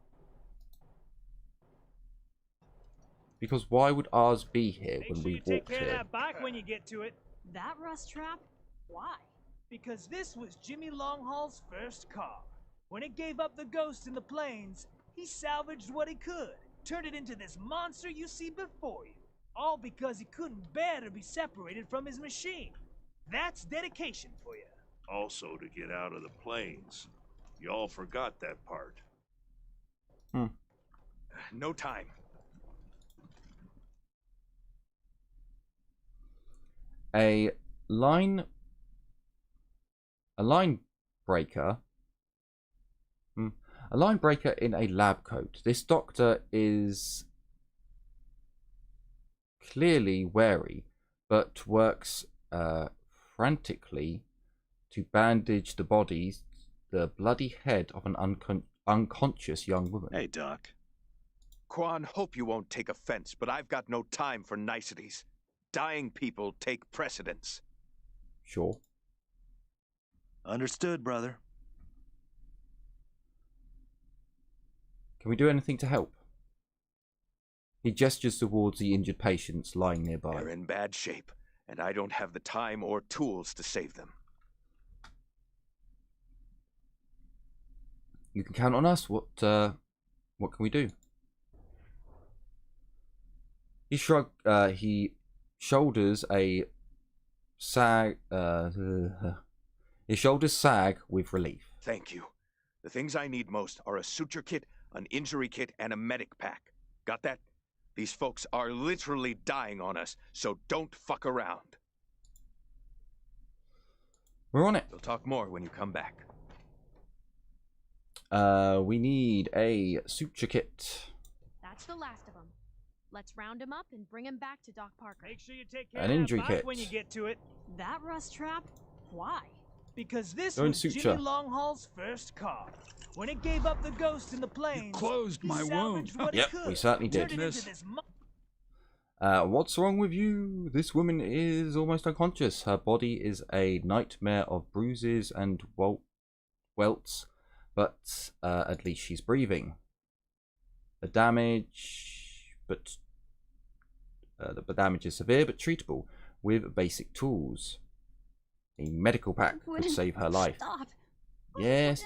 Because why would ours be here when we walked here? Take care of that bike when you get to it. That rust trap? Why? Because this was Jimmy Longhaul's first car. When it gave up the ghost in the plains, he salvaged what he could, turned it into this monster you see before you. All because he couldn't bear to be separated from his machine. That's dedication for you. Also to get out of the plains. Y'all forgot that part. No time. a line breaker. A line breaker in a lab coat. This doctor is clearly wary, but works frantically to bandage the bloody head of an unconscious young woman. Hey, Doc. Quan, hope you won't take offense, but I've got no time for niceties. Dying people take precedence. Sure. Understood, brother. Can we do anything to help? He gestures towards the injured patients lying nearby. They're in bad shape, and I don't have the time or tools to save them. You can count on us. What can we do? He he shoulders a sag. His shoulders sag with relief. Thank you. The things I need most are a suture kit, an injury kit, and a medic pack. Got that? These folks are literally dying on us, so don't fuck around. We're on it. We'll talk more when you come back. We need a suture kit. That's the last of them. Let's round him up and bring him back to Doc Parker. Make sure you take care An of injury that bike kit. when you get to it. That rust trap? Why? Because this Don't was suture. Jimmy Longhaul's first car. When it gave up the ghost in the plains, closed my wound. Yep, we certainly did. Turned it into this What's wrong with you? This woman is almost unconscious. Her body is a nightmare of bruises and welts, but at least she's breathing. The damage, the damage is severe but treatable with basic tools. A medical pack could save her life. Stop. Yes.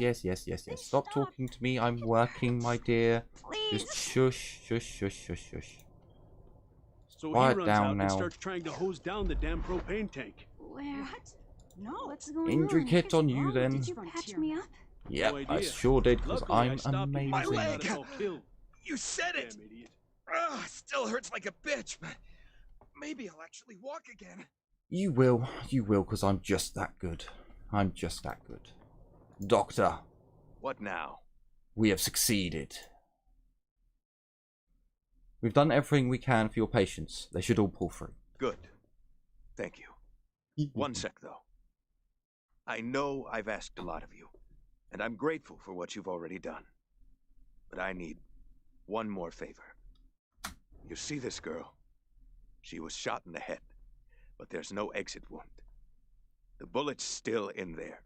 Stop talking to me. I'm working, my dear. Please. Just shush. So Quiet he runs down out now. and starts trying to hose down the damn propane tank. Where? No. What's going Injury on? kit on you then. Did you patch me up? Yep, No I idea. sure did, because Luckily, I I'm stopped you amazing. before My you leg! got us all killed. You said it! Damn idiot. Ugh, still hurts like a bitch, but maybe I'll actually walk again. You will, because I'm just that good. Doctor, What now? we have succeeded. We've done everything we can for your patients. They should all pull through. Good. Thank you. One sec, though. I know I've asked a lot of you, and I'm grateful for what you've already done. But I need one more favor. You see this girl? She was shot in the head, but there's no exit wound. The bullet's still in there.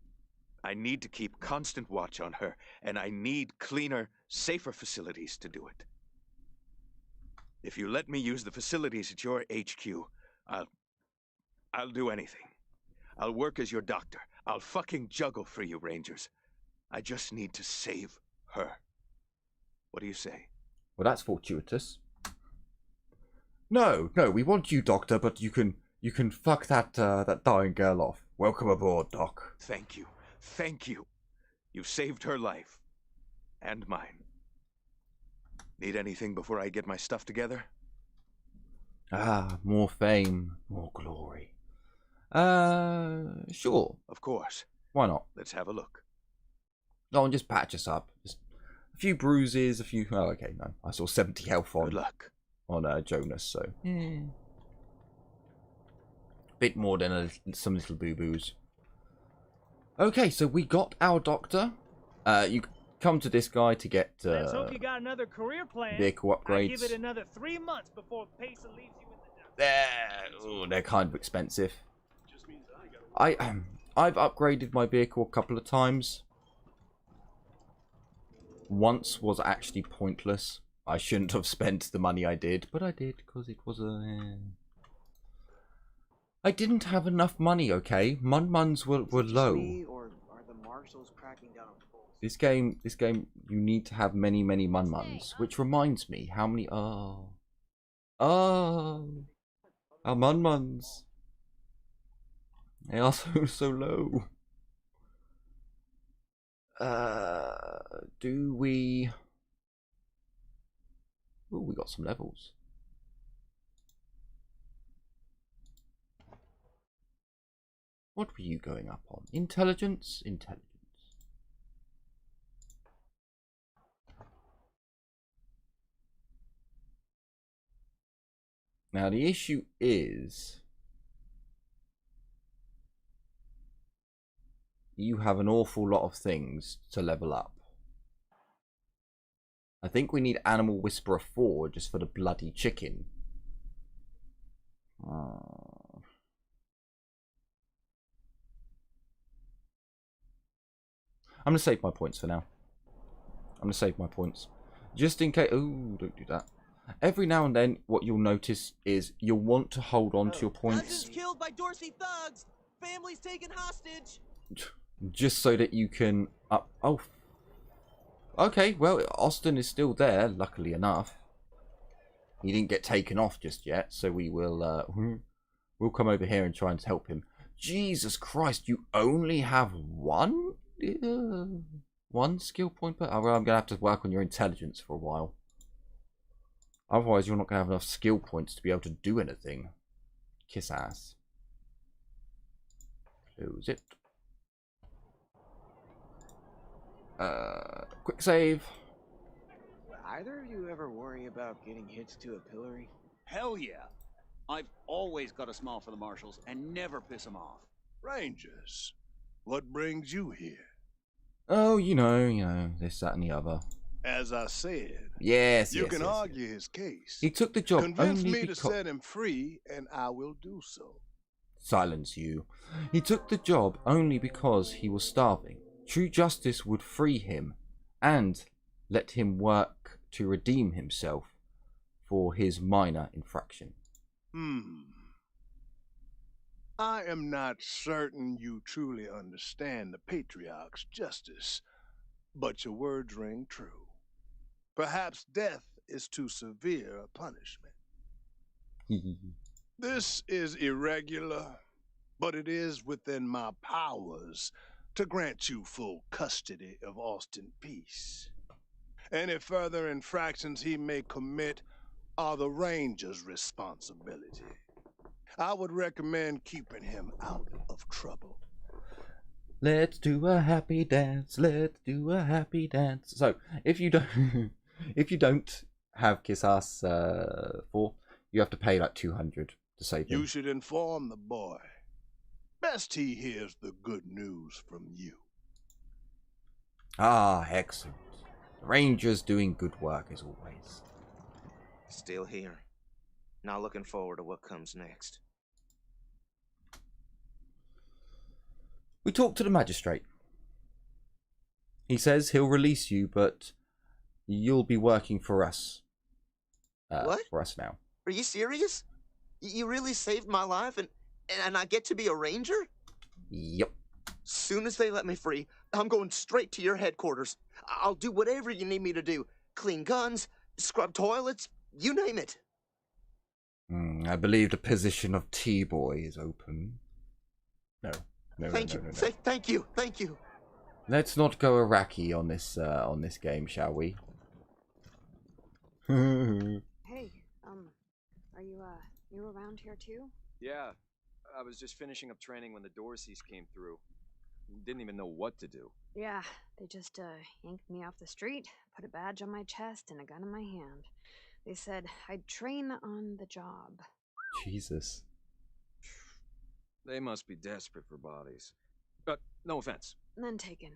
I need to keep constant watch on her, and I need cleaner, safer facilities to do it. If you let me use the facilities at your HQ, I'll do anything. I'll work as your doctor. I'll fucking juggle for you, Rangers. I just need to save her. What do you say? Well, that's fortuitous. No, we want you, Doctor, but you can fuck that dying girl off. Welcome aboard, Doc. Thank you. Thank you. You've saved her life. And mine. Need anything before I get my stuff together? Ah, more fame, more glory. Sure. Of course. Why not? Let's have a look. Go on, just patch us up. Just a few bruises, a few... Oh, okay, no. I saw 70 health on... Good luck. On Jonas, so... Bit more than some little boo-boos. Okay, so we got our doctor. You come to this guy to get Let's hope you got another career plan. vehicle I upgrades. give it another 3 months before Pesa leaves you in the dust. They're kind of expensive. I've upgraded my vehicle a couple of times. Once was actually pointless. I shouldn't have spent the money I did, but I did because it was a... I didn't have enough money, okay? Mun-muns were low. Or are the marshals cracking down on fools? This game, you need to have many mun-muns. Which reminds me, how many... Oh, our mun-muns. They are so low. Do we... Oh, we got some levels. What were you going up on? Intelligence? Intelligence. Now the issue is you have an awful lot of things to level up. I think we need Animal Whisperer 4 just for the bloody chicken. I'm going to save my points for now. I'm going to save my points. Just in case... Oh, don't do that. Every now and then, what you'll notice is you'll want to hold on to your points. Cousins killed by Dorsey thugs. Families taken hostage. Just so that you can... oh. Okay, well, Austin is still there, luckily enough. He didn't get taken off just yet, so we will... we'll come over here and try and help him. Jesus Christ, you only have one? One skill point per... Oh, well, I'm going to have to work on your intelligence for a while. Otherwise, you're not going to have enough skill points to be able to do anything. Kiss ass. Close it. Quick save. Either of you ever worry about getting hitched to a pillory? Hell yeah. I've always got a smile for the marshals and never piss them off. Rangers, what brings you here? Oh, you know, this, that, and the other. As I said, yes, you yes, can yes, argue yes. his case. He took the job Convince only me because... to set him free, and I will do so. Silence you. He took the job only because he was starving. True justice would free him and let him work to redeem himself for his minor infraction. I am not certain you truly understand the Patriarch's justice, but your words ring true. Perhaps death is too severe a punishment. This is irregular, but it is within my powers to grant you full custody of Austin Peace. Any further infractions he may commit are the Ranger's responsibility. I would recommend keeping him out of trouble. Let's do a happy dance. Let's do a happy dance. So, if you don't, if you don't have Kiss Ass 4, you have to pay like 200 to save him. You should inform the boy. Best he hears the good news from you. Ah, excellent. The Ranger's doing good work as always. Still here. Not looking forward to what comes next. We talked to the magistrate. He says he'll release you, but you'll be working for us. What? For us now. Are you serious? You really saved my life and I get to be a ranger? Yep. Soon as they let me free, I'm going straight to your headquarters. I'll do whatever you need me to do. Clean guns, scrub toilets, you name it. I believe the position of T-boy is open. No. No, thank no, you. no, no, no. Thank you. Let's not go Iraqi on this game, shall we? Hey, are you around here too? Yeah, I was just finishing up training when the Dorseys came through. Didn't even know what to do. Yeah, they just yanked me off the street, put a badge on my chest and a gun in my hand. They said I'd train on the job. Jesus. They must be desperate for bodies. But no offense. None taken.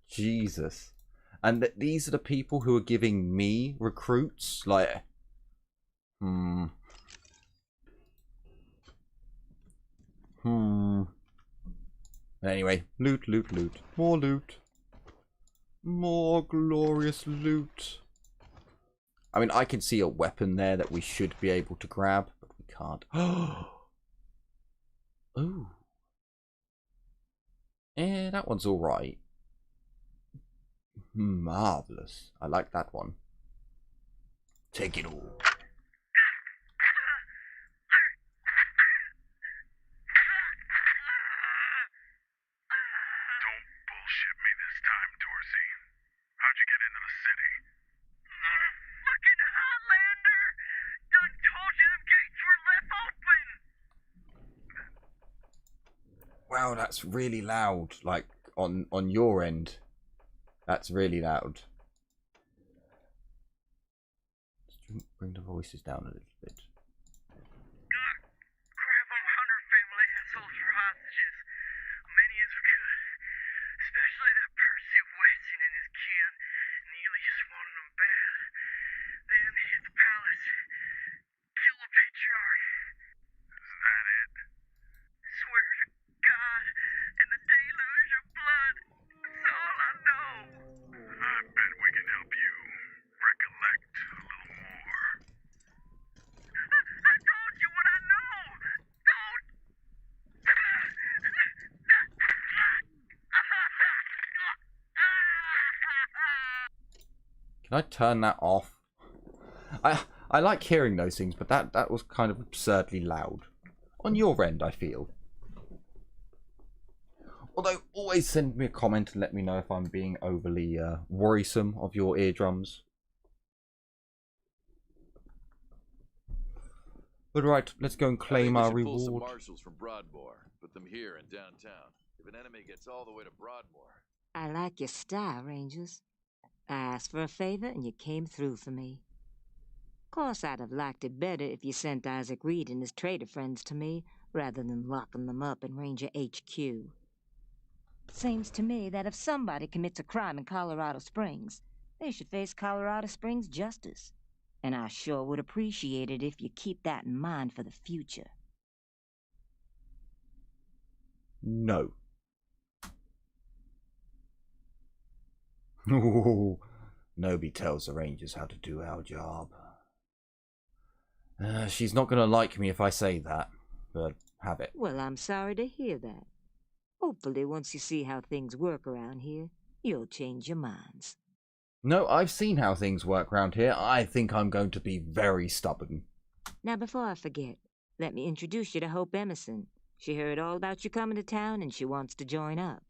Jesus. And these are the people who are giving me recruits? Like... Anyway, loot, loot, loot. More loot. More glorious loot. I mean, I can see a weapon there that we should be able to grab, but we can't. Ooh. Eh, that one's alright. Marvelous. I like that one. Take it all. Wow, that's really loud. Like, on your end. That's really loud. Let's bring the voices down a little bit. Especially that Percy Weston and his kin. Neely just wanted them bad. Then hit the palace. Kill the patriarch. Is that it? Swear to God and the deluge of blood. That's all I know. I bet we can help you recollect a little more. I told you what I know. Don't. Can I turn that off? I like hearing those things, but that was kind of absurdly loud. On your end, I feel. Although, always send me a comment and let me know if I'm being overly worrisome of your eardrums. But right, let's go and claim our reward. Pull some marshals from Broadmoor, put them here in downtown. If an enemy gets all the way to Broadmoor. I like your style, Rangers. I asked for a favor and you came through for me. Of course, I'd have liked it better if you sent Isaac Reed and his traitor friends to me, rather than locking them up in Ranger HQ. Seems to me that if somebody commits a crime in Colorado Springs, they should face Colorado Springs justice. And I sure would appreciate it if you keep that in mind for the future. No. Ooh, nobody tells the Rangers how to do our job. She's not going to like me if I say that, but have it. Well, I'm sorry to hear that. Hopefully, once you see how things work around here, you'll change your minds. No, I've seen how things work around here. I think I'm going to be very stubborn. Now, before I forget, let me introduce you to Hope Emerson. She heard all about you coming to town and she wants to join up.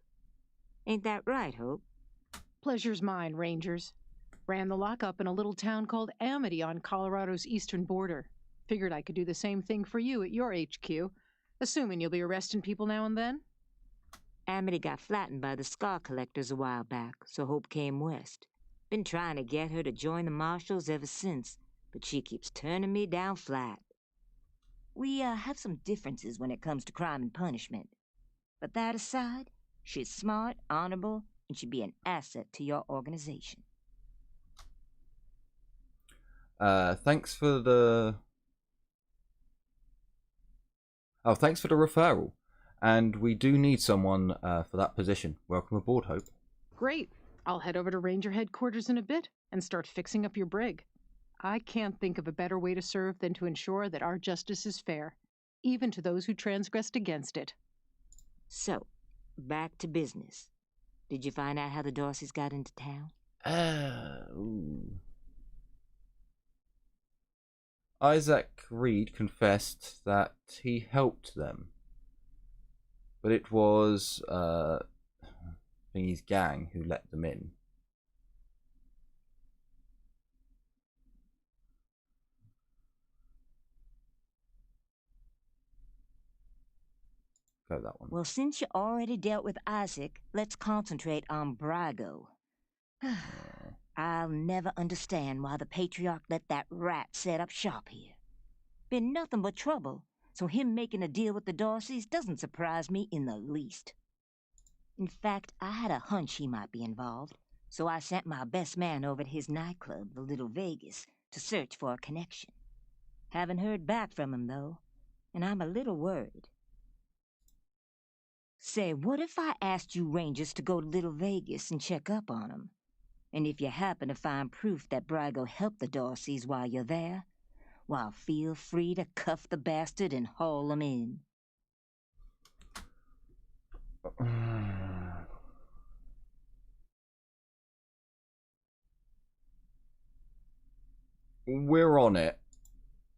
Ain't that right, Hope? Pleasure's mine, Rangers. Ran the lockup in a little town called Amity on Colorado's eastern border. Figured I could do the same thing for you at your HQ, assuming you'll be arresting people now and then. Amity got flattened by the scar collectors a while back, so Hope came west. Been trying to get her to join the Marshals ever since, but she keeps turning me down flat. We have some differences when it comes to crime and punishment. But that aside, she's smart, honorable, and she'd be an asset to your organization. Thanks for the... Oh, thanks for the referral. And we do need someone for that position. Welcome aboard, Hope. Great. I'll head over to Ranger headquarters in a bit and start fixing up your brig. I can't think of a better way to serve than to ensure that our justice is fair, even to those who transgressed against it. So, back to business. Did you find out how the Dorseys got into town? Isaac Reed confessed that he helped them. But it was Thingy's gang who let them in. Go that one. Well, since you already dealt with Isaac, let's concentrate on Brago. I'll never understand why the Patriarch let that rat set up shop here. Been nothing but trouble, so him making a deal with the Dorseys doesn't surprise me in the least. In fact, I had a hunch he might be involved, so I sent my best man over to his nightclub, the Little Vegas, to search for a connection. Haven't heard back from him, though, and I'm a little worried. Say, what if I asked you Rangers to go to Little Vegas and check up on him? And if you happen to find proof that Brago helped the Dorseys while you're there, well, feel free to cuff the bastard and haul him in. We're on it.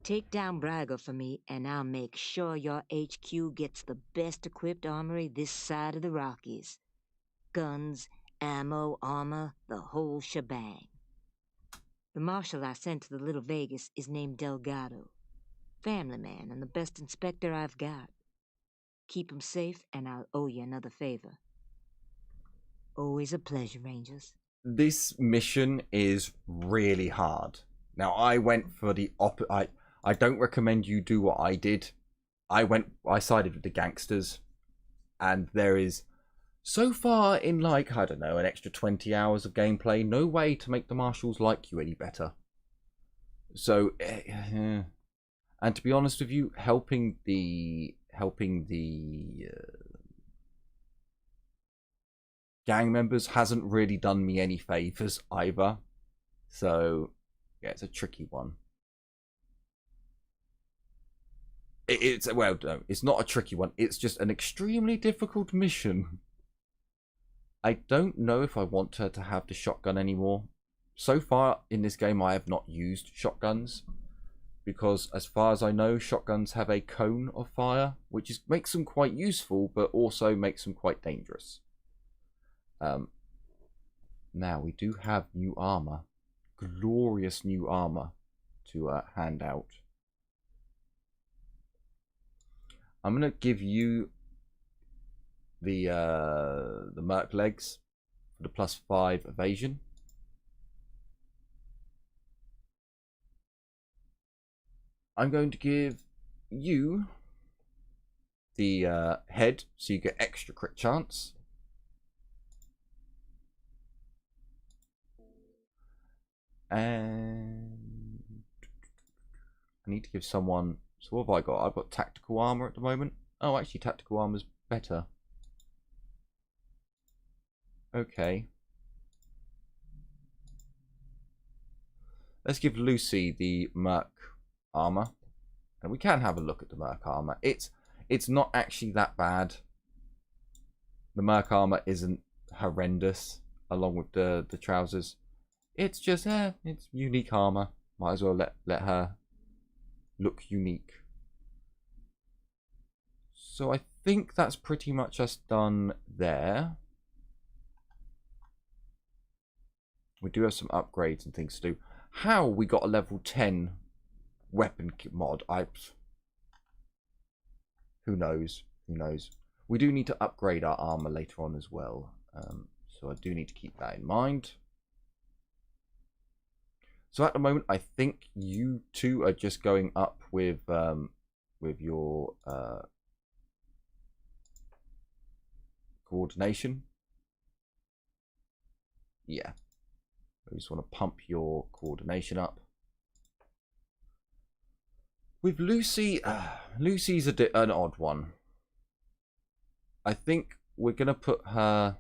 Take down Brago for me, and I'll make sure your HQ gets the best equipped armory this side of the Rockies. Guns, ammo, armor, the whole shebang. The marshal I sent to the Little Vegas is named Delgado. Family man and the best inspector I've got. Keep 'em safe, and I'll owe you another favor. Always a pleasure, Rangers. This mission is really hard. Now, I went for the I don't recommend you do what I did. I sided with the gangsters, and there is so far in, like, I don't know, an extra 20 hours of gameplay, no way to make the marshals like you any better. So, and to be honest with you, helping the gang members hasn't really done me any favors either. So, yeah, it's a tricky one. Well, no, it's not a tricky one. It's just an extremely difficult mission. I don't know if I want her to have the shotgun anymore. So far in this game, I have not used shotguns, because as far as I know, shotguns have a cone of fire, which makes them quite useful, but also makes them quite dangerous. Now, we do have new armor. Glorious new armor to hand out. I'm going to give you the Merc legs for the +5 evasion. I'm going to give you the head, so you get extra crit chance. And I need to give someone... So what have I got? I've got tactical armor at the moment. Oh, actually, tactical armor's better. Okay. Let's give Lucy the Merc armor. And we can have a look at the Merc armor. It's not actually that bad. The Merc armor isn't horrendous, along with the trousers. It's just, it's unique armor. Might as well let her look unique. So I think that's pretty much us done there. We do have some upgrades and things to do. How we got a level 10 weapon mod, who knows? Who knows? We do need to upgrade our armor later on as well. So I do need to keep that in mind. So at the moment, I think you two are just going up with your coordination. Yeah. I just want to pump your coordination up. With Lucy, Lucy's an odd one. I think we're going to put her...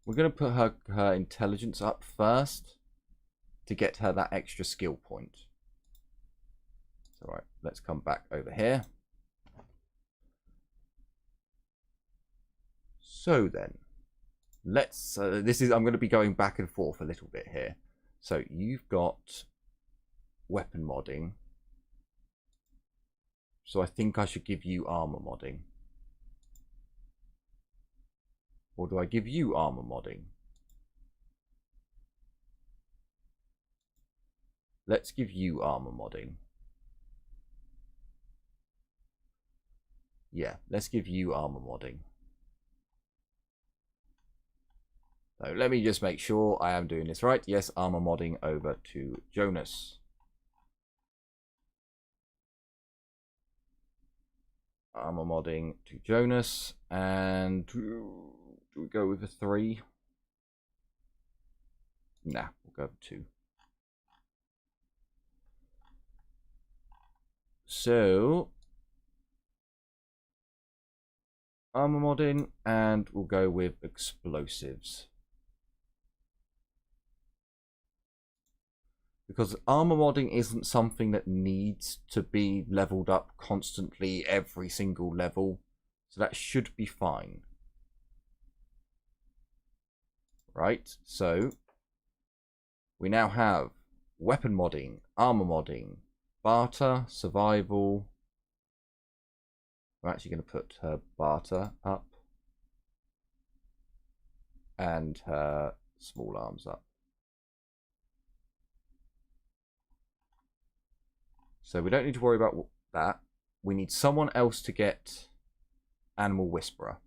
We're going to put her intelligence up first to get her that extra skill point. So, right, let's come back over here. So then, let's... I'm going to be going back and forth a little bit here. So you've got weapon modding. So I think I should give you armor modding. Or do I give you armor modding? Let's give you armor modding. Yeah, let's give you armor modding. So let me just make sure I am doing this right. Yes, armor modding over to Jonas. Armor modding to Jonas. And do we go with a 3? Nah, we'll go with 2. So, armor modding, and we'll go with explosives. Because armor modding isn't something that needs to be leveled up constantly every single level. So that should be fine. Right, so we now have weapon modding, armor modding, barter, survival. I'm actually going to put her barter up. And her small arms up. So we don't need to worry about that. We need someone else to get Animal Whisperer.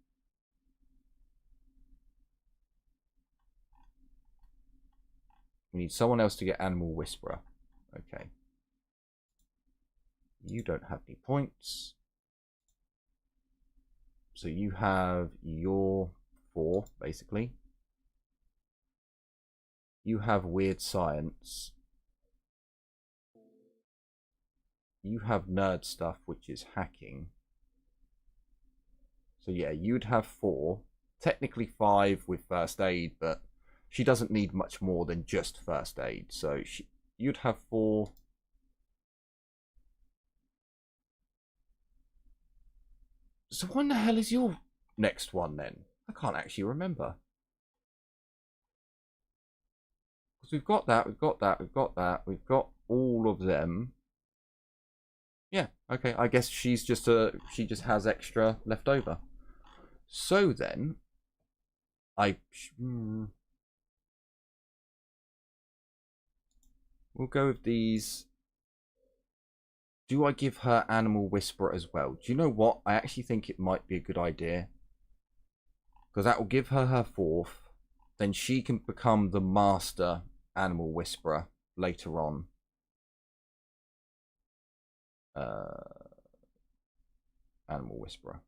We need someone else to get Animal Whisperer. Okay. You don't have any points. So you have your 4, basically. You have Weird Science. You have Nerd Stuff, which is hacking. So yeah, you'd have 4. Technically 5 with First Aid, but she doesn't need much more than just First Aid. So you'd have 4. So when the hell is your next one then? I can't actually remember. Because we've got that, we've got that, we've got that, we've got all of them. Yeah, okay, I guess she's just she just has extra left over. So then, we'll go with these. Do I give her Animal Whisperer as well? Do you know what? I actually think it might be a good idea. Because that will give her her 4th. Then she can become the master Animal Whisperer later on. Animal Whisperer.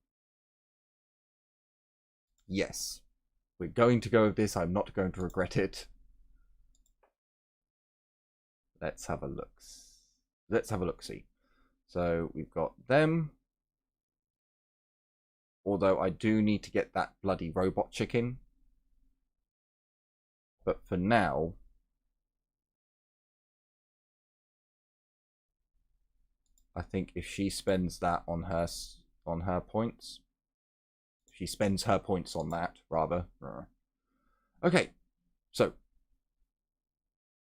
Yes. We're going to go with this. I'm not going to regret it. Let's have a look. Let's have a look-see. So we've got them. Although I do need to get that bloody robot chicken. But for now, I think if she spends that on her points, she spends her points on that rather. Okay, so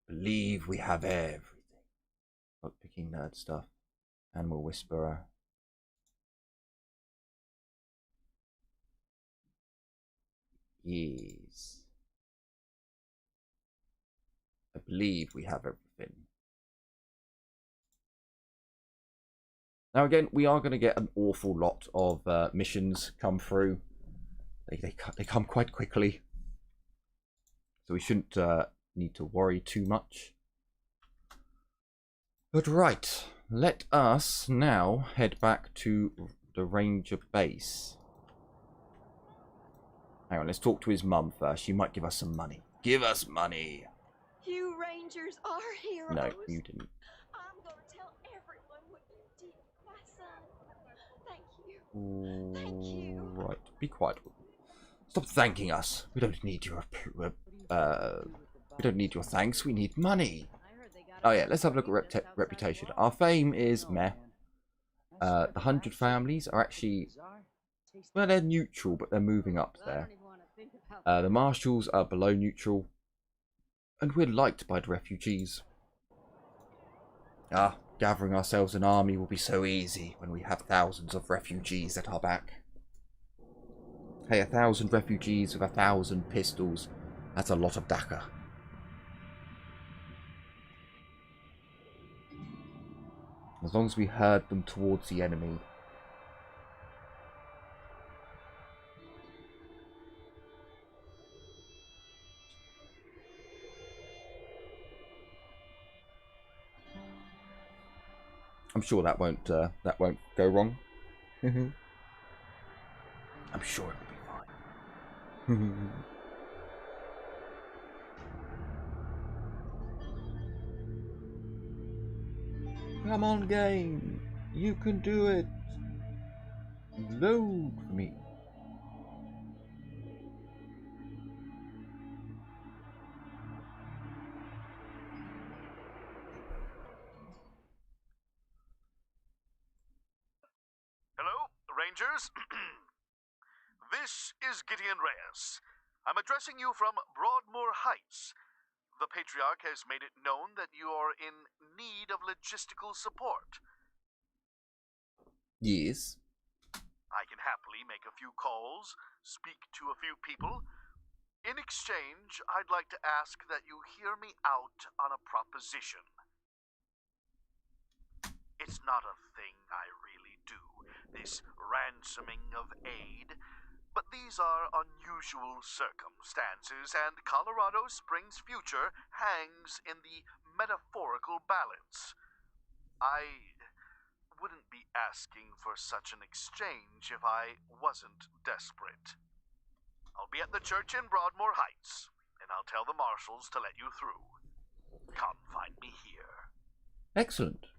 believe we have everything. Not picking Nerd Stuff, Animal Whisperer. Yes. I believe we have everything. Now again, we are going to get an awful lot of missions come through. They come quite quickly. So we shouldn't need to worry too much. But right, let us now head back to the Ranger base. Hang on, let's talk to his mum first. She might give us some money. Give us money! You Rangers are heroes. No, you didn't. I'm gonna tell everyone what you did, my son. Thank you. Thank you. Right, be quiet. Stop thanking us. We don't need your we don't need your thanks. We need money. Oh yeah, let's have a look at reputation. Our fame is meh. The 100 families are actually, well, they're neutral, but they're moving up there. The marshals are below neutral, and we're liked by the refugees. Gathering ourselves an army will be so easy when we have thousands of refugees at our back. Hey, 1,000 refugees with 1,000 pistols, that's a lot of Dhaka. As long as we herd them towards the enemy. I'm sure that won't go wrong. I'm sure it'll be fine. Come on, game. You can do it. Load me. Hello, Rangers? This is Gideon Reyes. I'm addressing you from Broadmoor Heights. The Patriarch has made it known that you are in need of logistical support. Yes. I can happily make a few calls, speak to a few people. In exchange, I'd like to ask that you hear me out on a proposition. It's not a thing I really do, this ransoming of aid. But these are unusual circumstances, and Colorado Springs' future hangs in the metaphorical balance. I wouldn't be asking for such an exchange if I wasn't desperate. I'll be at the church in Broadmoor Heights, and I'll tell the marshals to let you through. Come find me here. Excellent.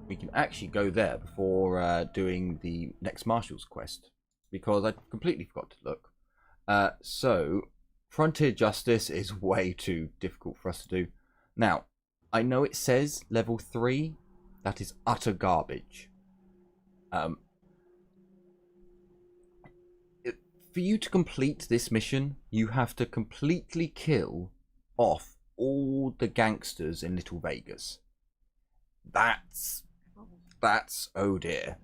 We can actually go there before doing the next Marshal's quest, because I completely forgot to look. So, Frontier Justice is way too difficult for us to do. Now, I know it says level 3. That is utter garbage. For you to complete this mission, you have to completely kill off all the gangsters in Little Vegas. That's oh dear.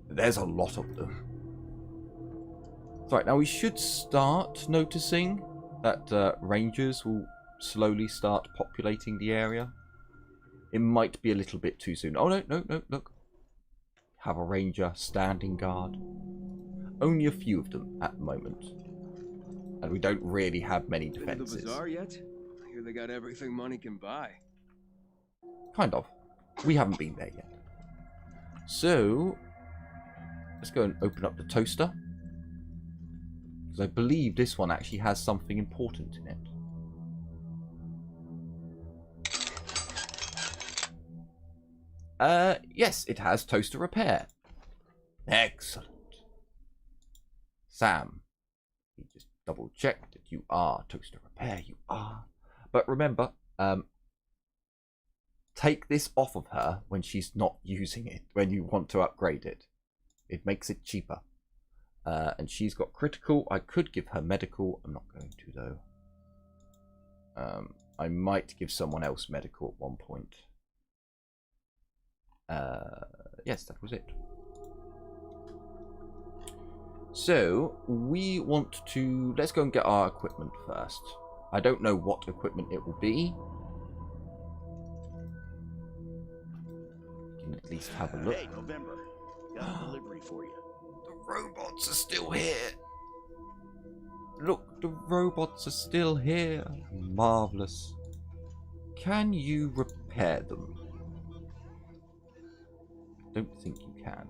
There's a lot of them. Right, now we should start noticing that rangers will slowly start populating the area. It might be a little bit too soon. Oh, no, look. Have a ranger standing guard. Only a few of them at the moment. And we don't really have many defenses. Been to the bazaar yet? I hear they got everything money can buy. Kind of. We haven't been there yet. So, let's go and open up the toaster. Because I believe this one actually has something important in it. Yes, it has toaster repair. Excellent. Sam, you just double check that you are toaster repair. You are. But remember, take this off of her when she's not using it, when you want to upgrade it. It makes it cheaper. And she's got critical. I could give her medical. I'm not going to, though. I might give someone else medical at one point. Yes, that was it. So, we want to... Let's go and get our equipment first. I don't know what equipment it will be. We can at least have a look. Hey, November. Got a delivery for you. The robots are still here. Look, the robots are still here. Marvelous. Can you repair them? I don't think you can.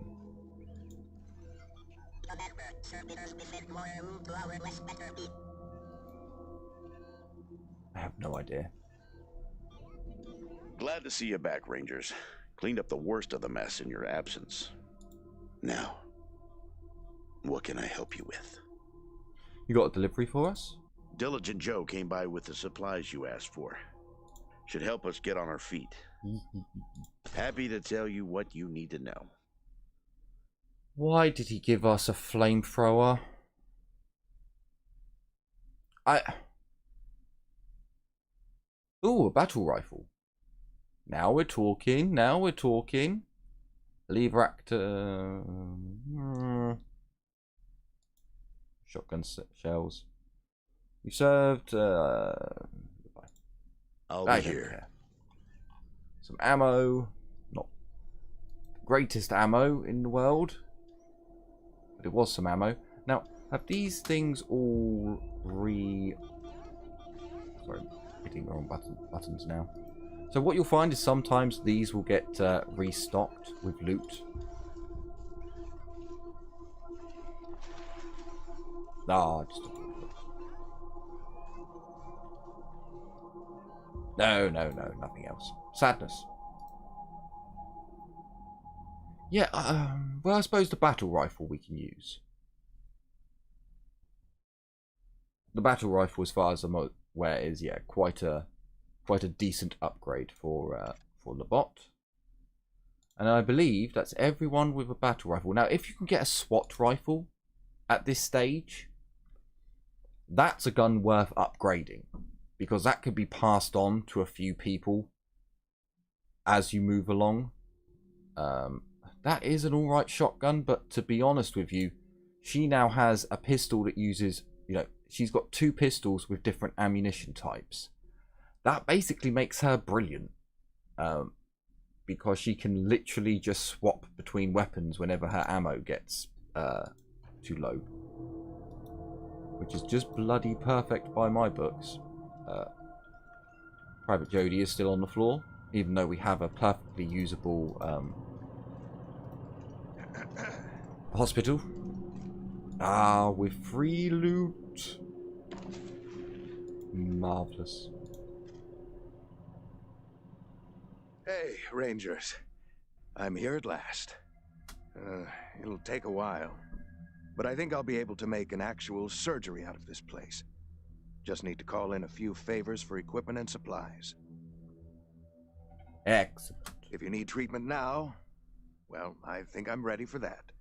I have no idea. Glad to see you back, Rangers. Cleaned up the worst of the mess in your absence. Now, what can I help you with? You got a delivery for us? Diligent Joe came by with the supplies you asked for. Should help us get on our feet. Happy to tell you what you need to know. Why did he give us a flamethrower? Ooh, a battle rifle. Now we're talking. Now we're talking. Lever actor. Shotgun shells. You served. I'll be here. Some ammo. Not the greatest ammo in the world, but it was some ammo. Now, have these things all Sorry, hitting the wrong buttons now. So what you'll find is sometimes these will get restocked with loot. Just no, nothing else. Sadness. Yeah, well, I suppose the battle rifle we can use. The battle rifle, as far as I'm aware, is quite a decent upgrade for the bot. And I believe that's everyone with a battle rifle. Now, if you can get a SWAT rifle at this stage, that's a gun worth upgrading, because that could be passed on to a few people as you move along. That is an alright shotgun, but to be honest with you, she now has a pistol that uses, she's got 2 pistols with different ammunition types. That basically makes her brilliant. because she can literally just swap between weapons whenever her ammo gets too low. Which is just bloody perfect by my books. Private Jody is still on the floor, even though we have a perfectly usable hospital. Ah, with free loot. Marvelous. Hey, Rangers. I'm here at last. It'll take a while, but I think I'll be able to make an actual surgery out of this place. Just need to call in a few favors for equipment and supplies. Excellent. If you need treatment now, well, I think I'm ready for that.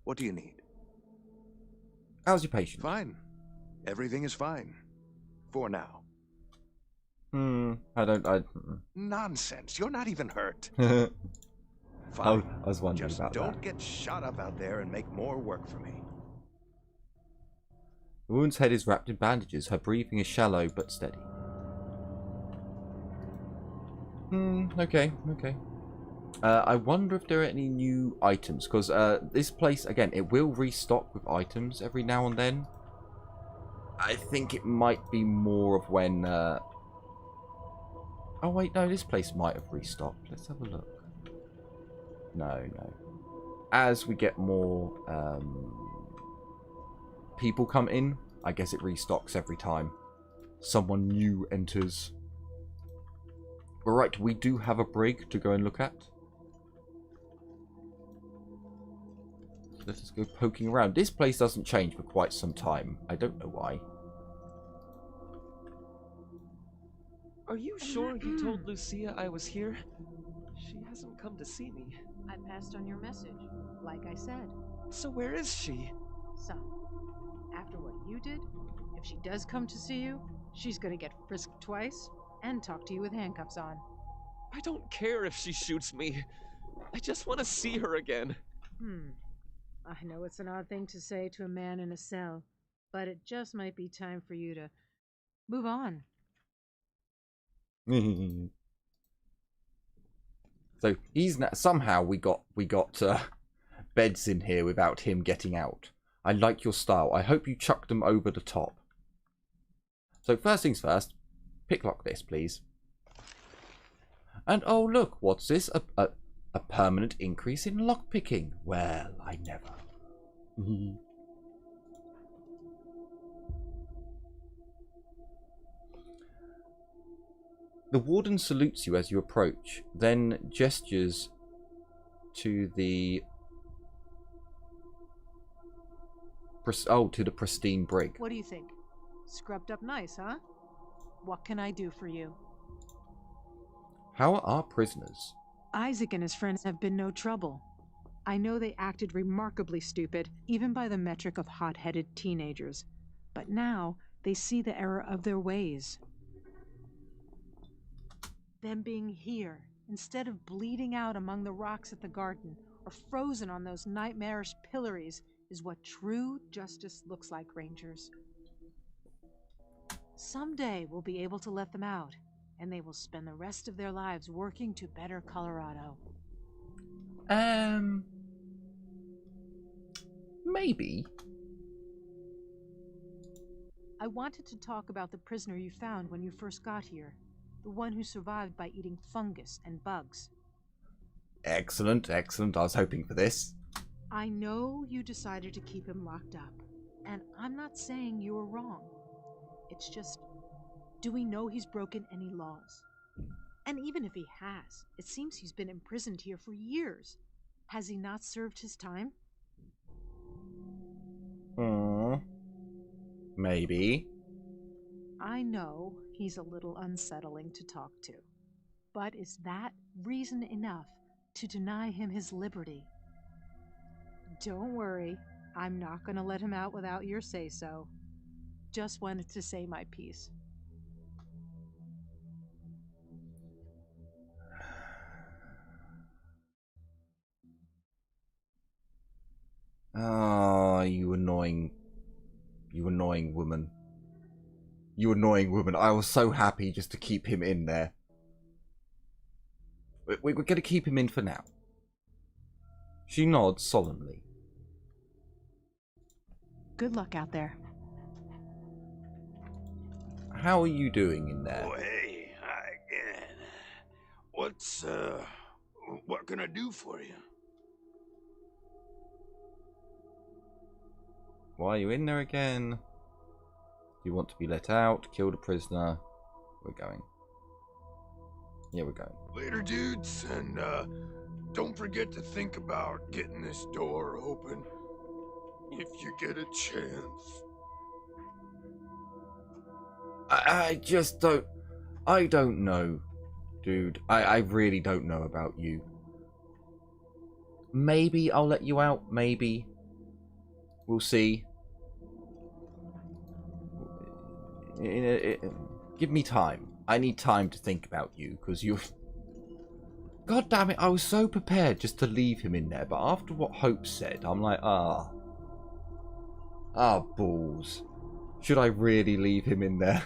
What do you need? How's your patient? Fine. Everything is fine. For now. Nonsense. You're not even hurt. Fine. I was wondering Just about that. don't get shot up out there and make more work for me. The wound's head is wrapped in bandages. Her breathing is shallow but steady. Okay. I wonder if there are any new items, because this place, again, it will restock with items every now and then. I think it might be more of when... Oh, wait, no, this place might have restocked. Let's have a look. No. As we get more people come in, I guess it restocks every time someone new enters. Alright, we do have a brig to go and look at. Let us go poking around. This place doesn't change for quite some time. I don't know why. Are you sure you told Lucia I was here? She hasn't come to see me. I passed on your message, like I said. So where is she? Son, after what you did, if she does come to see you, she's gonna get frisked twice and talk to you with handcuffs on. I don't care if she shoots me. I just want to see her again. I know it's an odd thing to say to a man in a cell, but it just might be time for you to move on. So he's somehow we got beds in here without him getting out. I like your style. I hope you chucked them over the top. So first things first, picklock this, please. And oh look, what's this? A permanent increase in lockpicking. Well, I never. The warden salutes you as you approach, then gestures to the pristine brig. What do you think? Scrubbed up nice, huh? What can I do for you? How are our prisoners? Isaac and his friends have been no trouble. I know they acted remarkably stupid, even by the metric of hot-headed teenagers. But now, they see the error of their ways. Them being here, instead of bleeding out among the rocks at the garden, or frozen on those nightmarish pillories, is what true justice looks like, Rangers. Someday we'll be able to let them out, and they will spend the rest of their lives working to better Colorado. Maybe. I wanted to talk about the prisoner you found when you first got here. The one who survived by eating fungus and bugs. Excellent. I was hoping for this. I know you decided to keep him locked up, and I'm not saying you were wrong. It's just, do we know he's broken any laws? And even if he has, it seems he's been imprisoned here for years. Has he not served his time? Maybe. I know he's a little unsettling to talk to, but is that reason enough to deny him his liberty? Don't worry, I'm not going to let him out without your say-so. Just wanted to say my piece. Ah, you annoying woman. You annoying woman. I was so happy just to keep him in there. We're going to keep him in for now. She nods solemnly. Good luck out there. How are you doing in there? Oh, hey, hi again. What can I do for you? Why are you in there again? Do you want to be let out? Kill the prisoner? We're going. Yeah, we're going. Later, dudes, and don't forget to think about getting this door open if you get a chance. I just don't... I don't know, dude. I really don't know about you. Maybe I'll let you out, maybe. We'll see. Give me time. I need time to think about you, because you're... God damn it, I was so prepared just to leave him in there, but after what Hope said, I'm like, balls. Should I really leave him in there?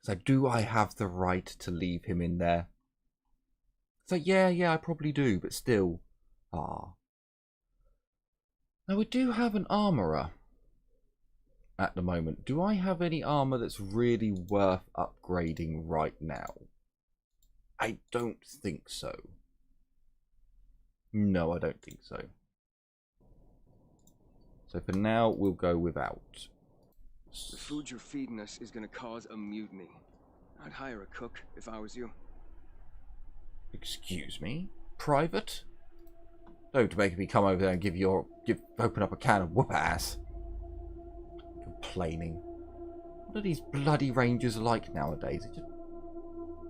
So do I have the right to leave him in there? So yeah, I probably do, but still. Now we do have an armourer at the moment. Do I have any armour that's really worth upgrading right now? I don't think so. No, I don't think so. So for now, we'll go without. The food you're feeding us is gonna cause a mutiny. I'd hire a cook if I was you. Excuse me? Private? Don't make me come over there and open up a can of whoop ass. Complaining. What are these bloody rangers like nowadays? Just...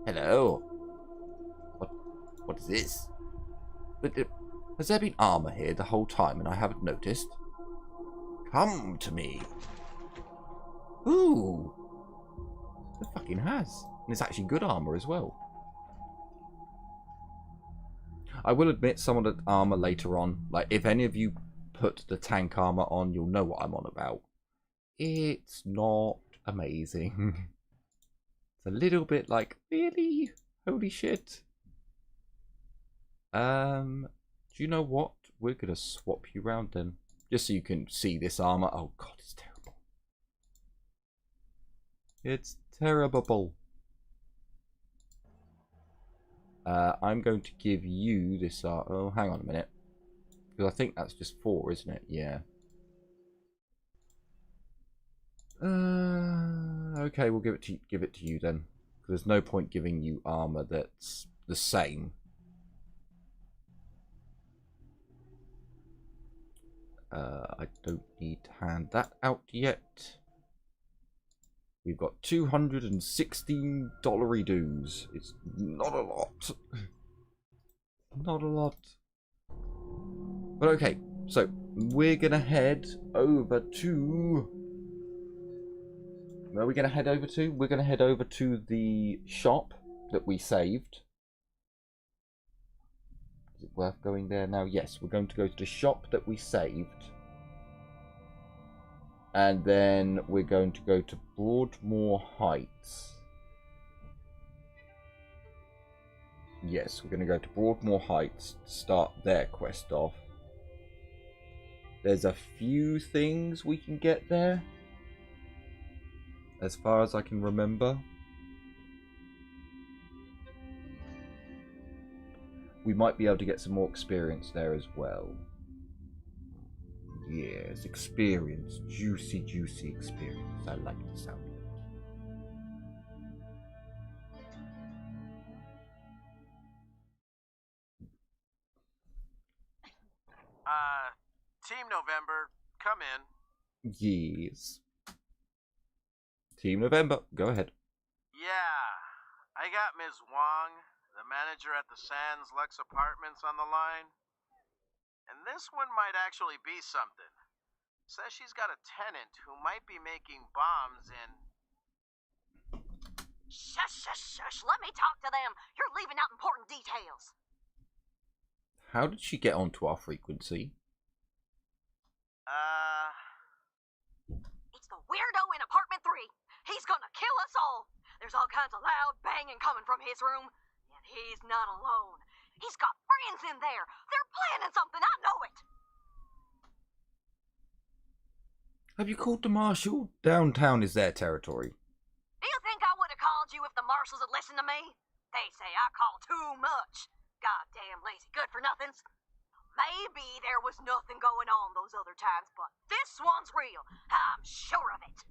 Hello? What is this? Has there been armour here the whole time and I haven't noticed? Come to me. Ooh. It fucking has. And it's actually good armour as well. I will admit some of the armour later on. Like, if any of you put the tank armour on, you'll know what I'm on about. It's not amazing. It's a little bit like, really? Holy shit. Do you know what? We're going to swap you round then. Just so you can see this armour. Oh god, it's terrible. It's terrible. I'm going to give you this... oh, hang on a minute. Because I think that's just 4, isn't it? Yeah. Okay, we'll give it to you then. Because there's no point giving you armor that's the same. I don't need to hand that out yet. We've got $216 dues. It's not a lot. Not a lot. But okay, so we're gonna head over to... Where are we gonna head over to? We're gonna head over to the shop that we saved. Is it worth going there now? Yes, we're going to go to the shop that we saved. And then we're going to go to Broadmoor Heights. Yes, we're going to go to Broadmoor Heights to start their quest off. There's a few things we can get there, as far as I can remember. We might be able to get some more experience there as well. Yes, experience. Juicy, juicy experience. I like the sound of it. Team November, come in. Yes. Team November, go ahead. Yeah, I got Ms. Wong, the manager at the Sands Lux Apartments, on the line. And this one might actually be something. Says she's got a tenant who might be making bombs in... Shush, shush, shush. Let me talk to them. You're leaving out important details. How did she get onto our frequency? It's the weirdo in apartment 3. He's gonna kill us all. There's all kinds of loud banging coming from his room, and he's not alone. He's got friends in there. They're planning something, I know it. Have you called the marshal? Downtown is their territory. Do you think I would have called you if the marshals had listened to me? They say I call too much. Goddamn lazy good-for-nothings. Maybe there was nothing going on those other times, but this one's real. I'm sure of it.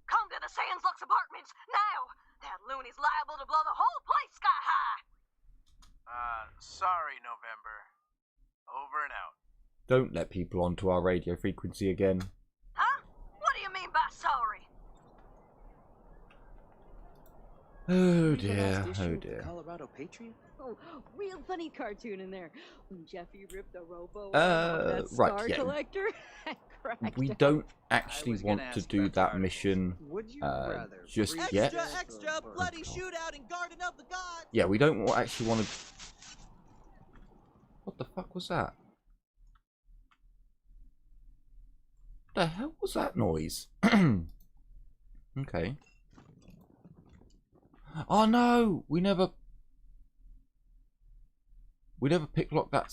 Come to the Sands Lux apartments now. That loony's liable to blow the whole place sky high. Sorry, November. Over and out. Don't let people onto our radio frequency again. Huh? What do you mean by sorry? Oh dear, oh dear. Colorado Patriot? Oh, real funny cartoon in there. When Jeffy ripped the robo Right, star yeah. collector. I cracked We up. don't actually want to do that mission just yet. Extra, bloody shootout in Garden of the Gods! Yeah, we don't actually want to... What the fuck was that? What the hell was that noise? Okay. Oh no! We never picklocked that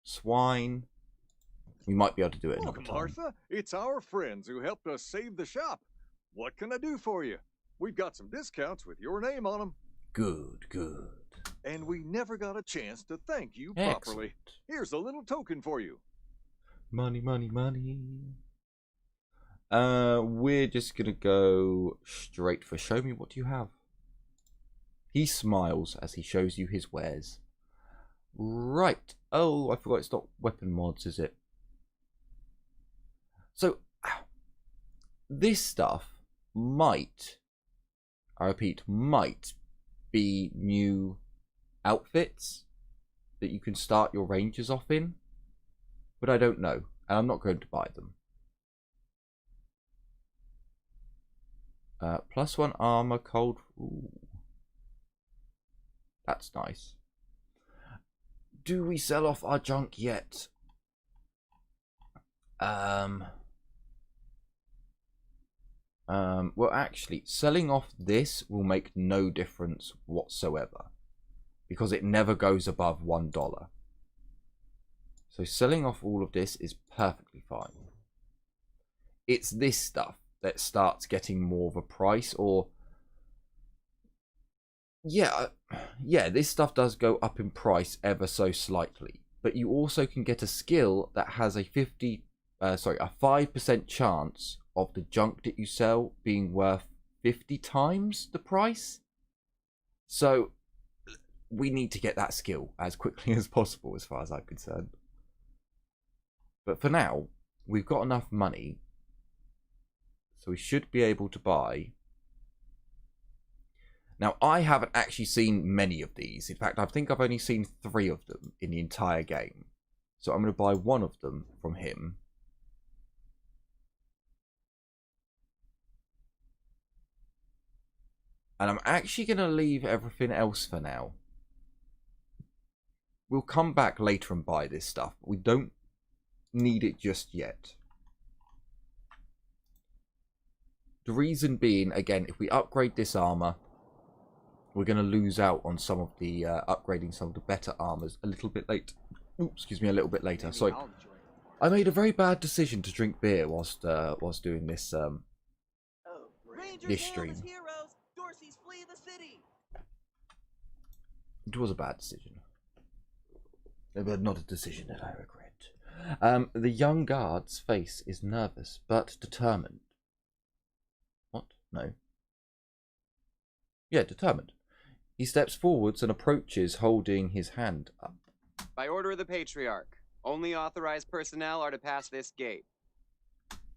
swine. We might be able to do it another Look, time. Martha, it's our friends who helped us save the shop. What can I do for you? We've got some discounts with your name on them. Good, good. And we never got a chance to thank you properly. Excellent. Here's a little token for you. Money, money, money. We're just gonna go straight for show me what you have. He smiles as he shows you his wares. Right. Oh, I forgot it's not weapon mods, is it? So, this stuff might, I repeat, might be new outfits that you can start your rangers off in. But I don't know, and I'm not going to buy them. +1 armor, cold. Ooh. That's nice. Do we sell off our junk yet? Well, actually, selling off this will make no difference whatsoever, because it never goes above $1. So selling off all of this is perfectly fine. It's this stuff that starts getting more of a price, or yeah, this stuff does go up in price ever so slightly, but you also can get a skill that has a 5% chance of the junk that you sell being worth 50 times the price. So we need to get that skill as quickly as possible, as far as I'm concerned. But for now, we've got enough money, so we should be able to buy. Now, I haven't actually seen many of these. In fact, I think I've only seen 3 of them in the entire game. So I'm going to buy one of them from him. And I'm actually going to leave everything else for now. We'll come back later and buy this stuff. But we don't need it just yet. The reason being, again, if we upgrade this armor, we're going to lose out on some of the upgrading some of the better armors a little bit late. Ooh, excuse me, a little bit later. So I made a very bad decision to drink beer whilst doing this this stream. It was a bad decision, but not a decision that I regret. The young guard's face is nervous but determined. What? No. Yeah, determined. He steps forwards and approaches, holding his hand up. By order of the Patriarch, only authorized personnel are to pass this gate.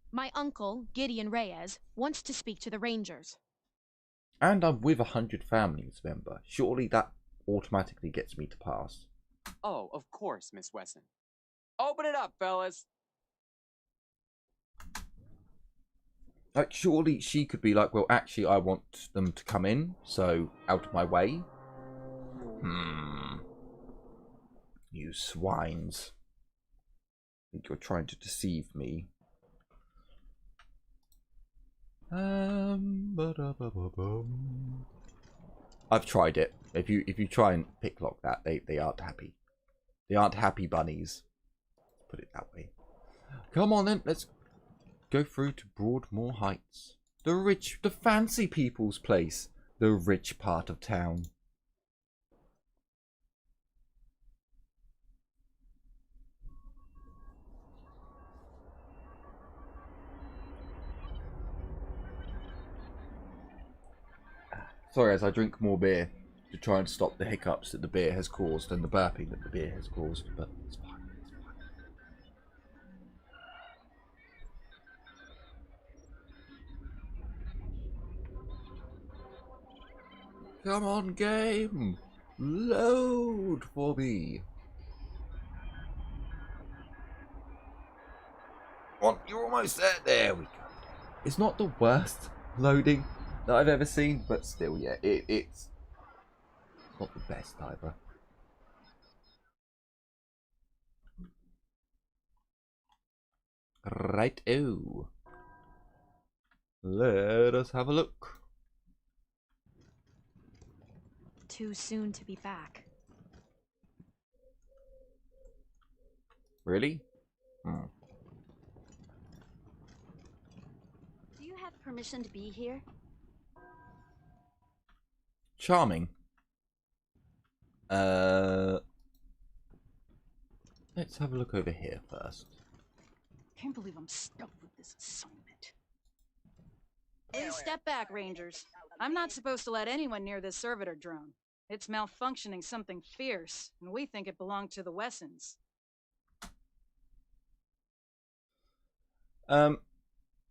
My uncle, Gideon Reyes, wants to speak to the Rangers. And I'm with 100 families member. Surely that automatically gets me to pass. Oh, of course, Miss Wesson. Open it up, fellas. Like, surely she could be like, well, actually, I want them to come in, so out of my way. You swines. I think you're trying to deceive me. I've tried it. If you try and picklock that, they aren't happy. They aren't happy bunnies. Put it that way. Come on then, let's go through to Broadmoor Heights. The fancy people's place. The rich part of town. Sorry, as I drink more beer to try and stop the hiccups that the beer has caused and the burping that the beer has caused, but it's fine. Come on, game! Load for me! Come on, you're almost there. There we go. It's not the worst loading that I've ever seen, but still, yeah, it's not the best either. Right-o. Let us have a look. Too soon to be back. Really? Do you have permission to be here? Charming. Let's have a look over here first. Can't believe I'm stuck with this assignment. Please step back, Rangers. I'm not supposed to let anyone near this servitor drone. It's malfunctioning something fierce, and we think it belonged to the Wessons.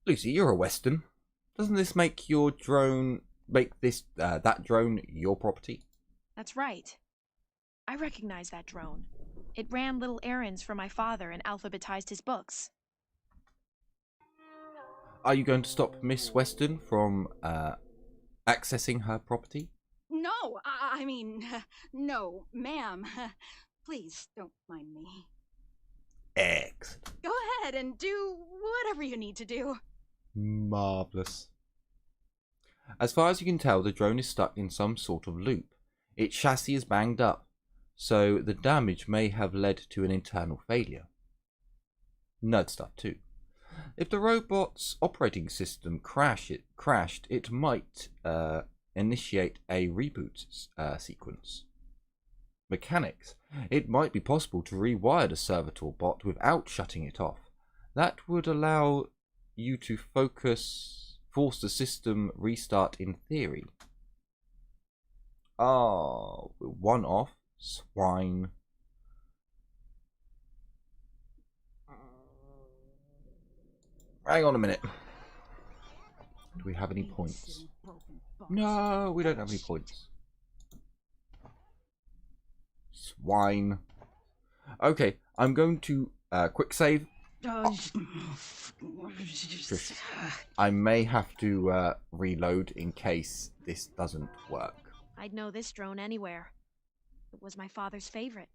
Lucy, you're a Western. Doesn't this make your drone, that drone your property? That's right. I recognize that drone. It ran little errands for my father and alphabetized his books. Are you going to stop Miss Western from accessing her property? No, I mean, no, ma'am. Please don't mind me. Excellent. Go ahead and do whatever you need to do. Marvellous. As far as you can tell, the drone is stuck in some sort of loop. Its chassis is banged up, so the damage may have led to an internal failure. Nerd stuff too. If the robot's operating system crashed, it might initiate a reboot sequence. Mechanics. It might be possible to rewire the servitor bot without shutting it off. That would allow you to force the system restart in theory. One off. Swine. Hang on a minute. Do we have any points? No, we don't have any points. Swine. Okay, I'm going to quick save. I may have to reload in case this doesn't work. I'd know this drone anywhere. It was my father's favorite.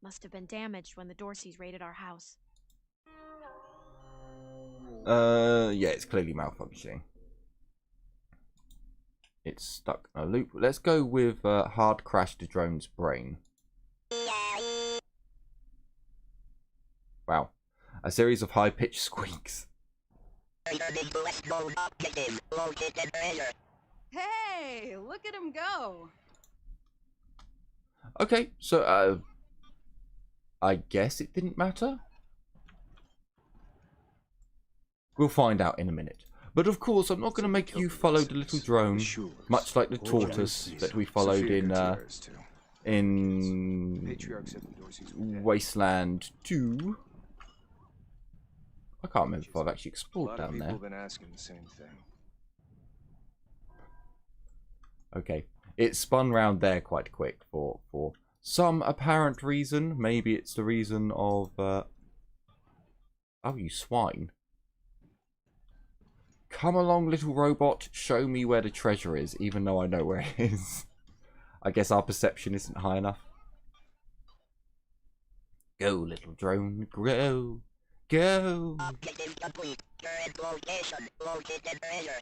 Must have been damaged when the Dorseys raided our house. Yeah, it's clearly malfunctioning. It's stuck in a loop. Let's go with hard crash the drone's brain. Wow. A series of high-pitched squeaks. Hey, look at him go. Okay, so I guess it didn't matter. We'll find out in a minute. But of course, I'm not going to make you follow the little drone, much like the tortoise that we followed in Wasteland 2. I can't remember if I've actually explored down there. Been asking the same thing. Okay, it spun round there quite quick for some apparent reason. Maybe it's the reason of oh, you swine. Come along, little robot, show me where the treasure is, even though I know where it is. I guess our perception isn't high enough. Go, little drone, grow. Go! Objective complete. Current location. Located treasure.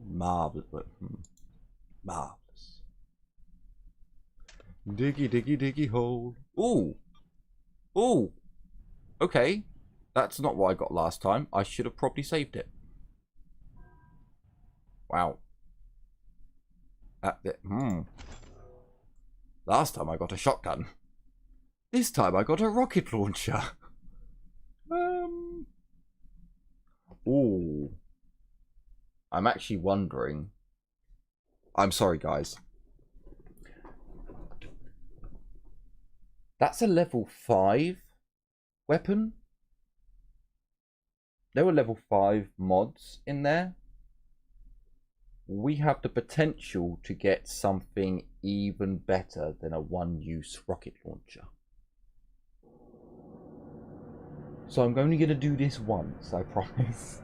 Marvelous. Marvelous. Diggy, diggy, diggy hole. Ooh. Ooh. Okay. That's not what I got last time. I should have probably saved it. Wow. Last time I got a shotgun. This time I got a rocket launcher. Ooh. I'm actually wondering. I'm sorry, guys. That's a level 5 weapon. There were level 5 mods in there. We have the potential to get something even better than a one-use rocket launcher. So I'm only going to do this once, I promise.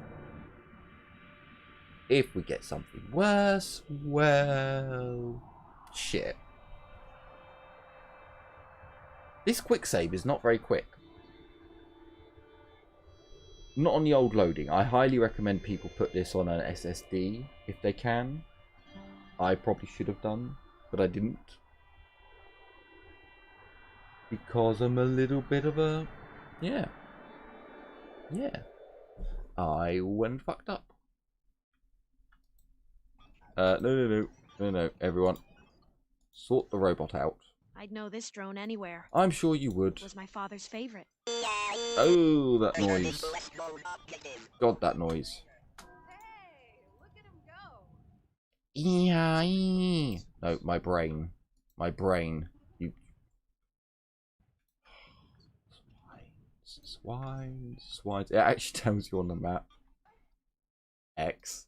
If we get something worse, well, shit. This quick save is not very quick. Not on the old loading. I highly recommend people put this on an SSD if they can. I probably should have done, but I didn't. Because I'm a little bit of a... Yeah. I went fucked up. No. Everyone. Sort the robot out. I'd know this drone anywhere. I'm sure you would. It was my father's favorite. Oh, that noise. God, that noise. No, my brain. My brain. You. Swines. It actually tells you on the map. X.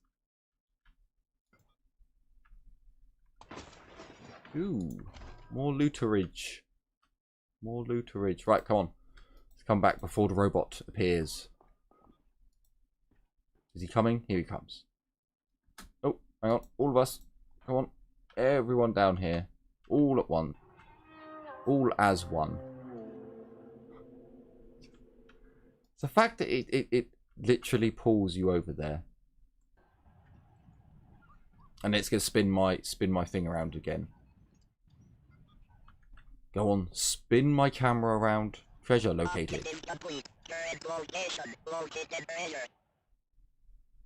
Ooh. More looterage. More looterage. Right, come on. Let's come back before the robot appears. Is he coming? Here he comes. Oh, hang on. All of us. Come on. Everyone down here. All at one. All as one. It's the fact that it literally pulls you over there. And it's going to spin my thing around again. Go on, spin my camera around. Treasure located.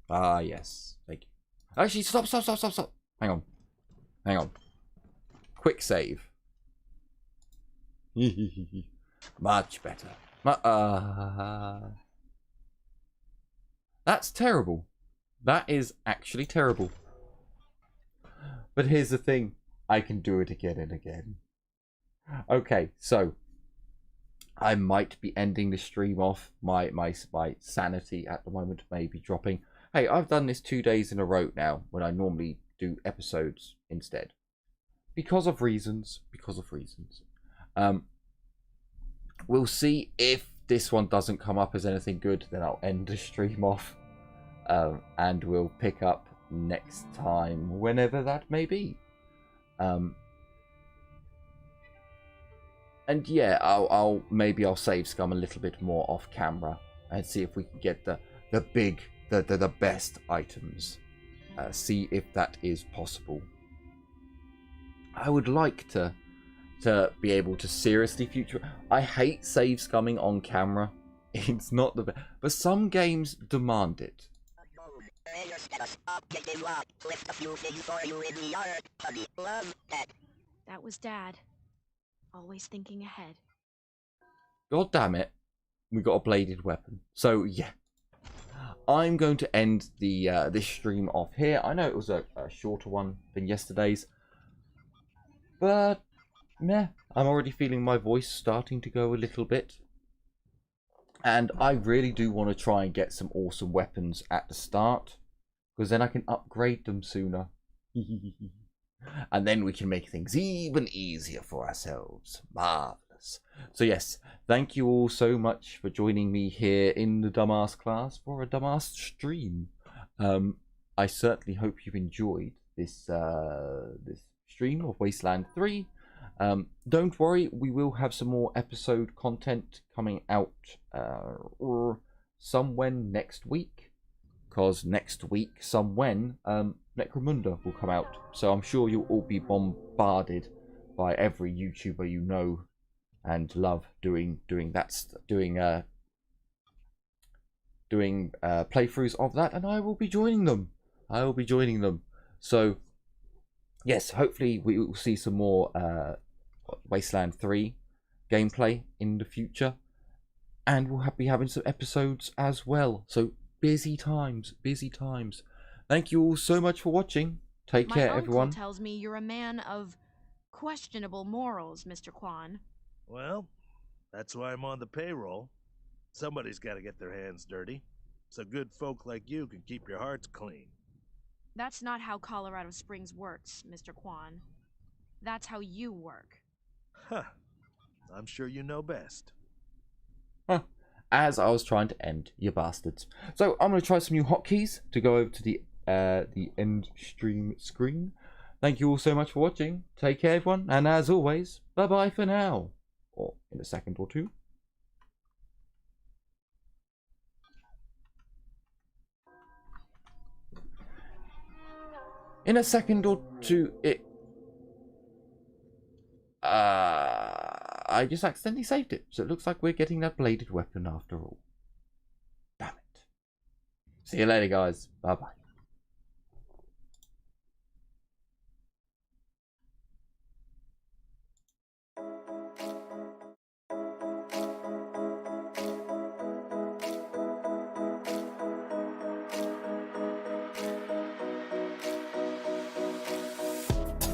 Ah, yes. Thank you. Actually, stop. Hang on. Quick save. Much better. That's terrible. That is actually terrible. But here's the thing. I can do it again and again. Okay, so I might be ending the stream off. My sanity at the moment may be dropping. Hey, I've done this 2 days in a row now when I normally do episodes instead. Because of reasons. We'll see if this one doesn't come up as anything good, then I'll end the stream off. And we'll pick up next time, whenever that may be. And yeah, maybe I'll save Scum a little bit more off camera and see if we can get the best items. See if that is possible. I would like to be able to seriously future. I hate save scumming on camera. It's not the best, but some games demand it. That was Dad. Always thinking ahead. God damn it. We got a bladed weapon. So, yeah. I'm going to end the this stream off here. I know it was a shorter one than yesterday's. But, meh. I'm already feeling my voice starting to go a little bit. And I really do want to try and get some awesome weapons at the start. Because then I can upgrade them sooner. And then we can make things even easier for ourselves. Marvellous. So yes, thank you all so much for joining me here in the Dumbass class for a Dumbass stream. I certainly hope you've enjoyed this this stream of Wasteland 3. Don't worry, we will have some more episode content coming out somewhere next week. Because next week, Necromunda will come out. So I'm sure you'll all be bombarded by every YouTuber you know and love doing playthroughs of that, and I will be joining them. So yes, hopefully we will see some more Wasteland 3 gameplay in the future, and we'll be having some episodes as well. So busy times. Thank you all so much for watching. Take care, everyone. My uncle tells me you're a man of questionable morals, Mr. Kwan. Well, that's why I'm on the payroll. Somebody's got to get their hands dirty, so good folk like you can keep your hearts clean. That's not how Colorado Springs works, Mr. Kwan. That's how you work. Huh. I'm sure you know best. Huh. As I was trying to end, you bastards. So I'm going to try some new hotkeys to go over to the end stream screen. Thank you all so much for watching. Take care, everyone. And as always, bye-bye for now. Or in a second or two. In a second or two, I just accidentally saved it, so it looks like we're getting that bladed weapon after all. Damn it. See you later, guys. Bye-bye.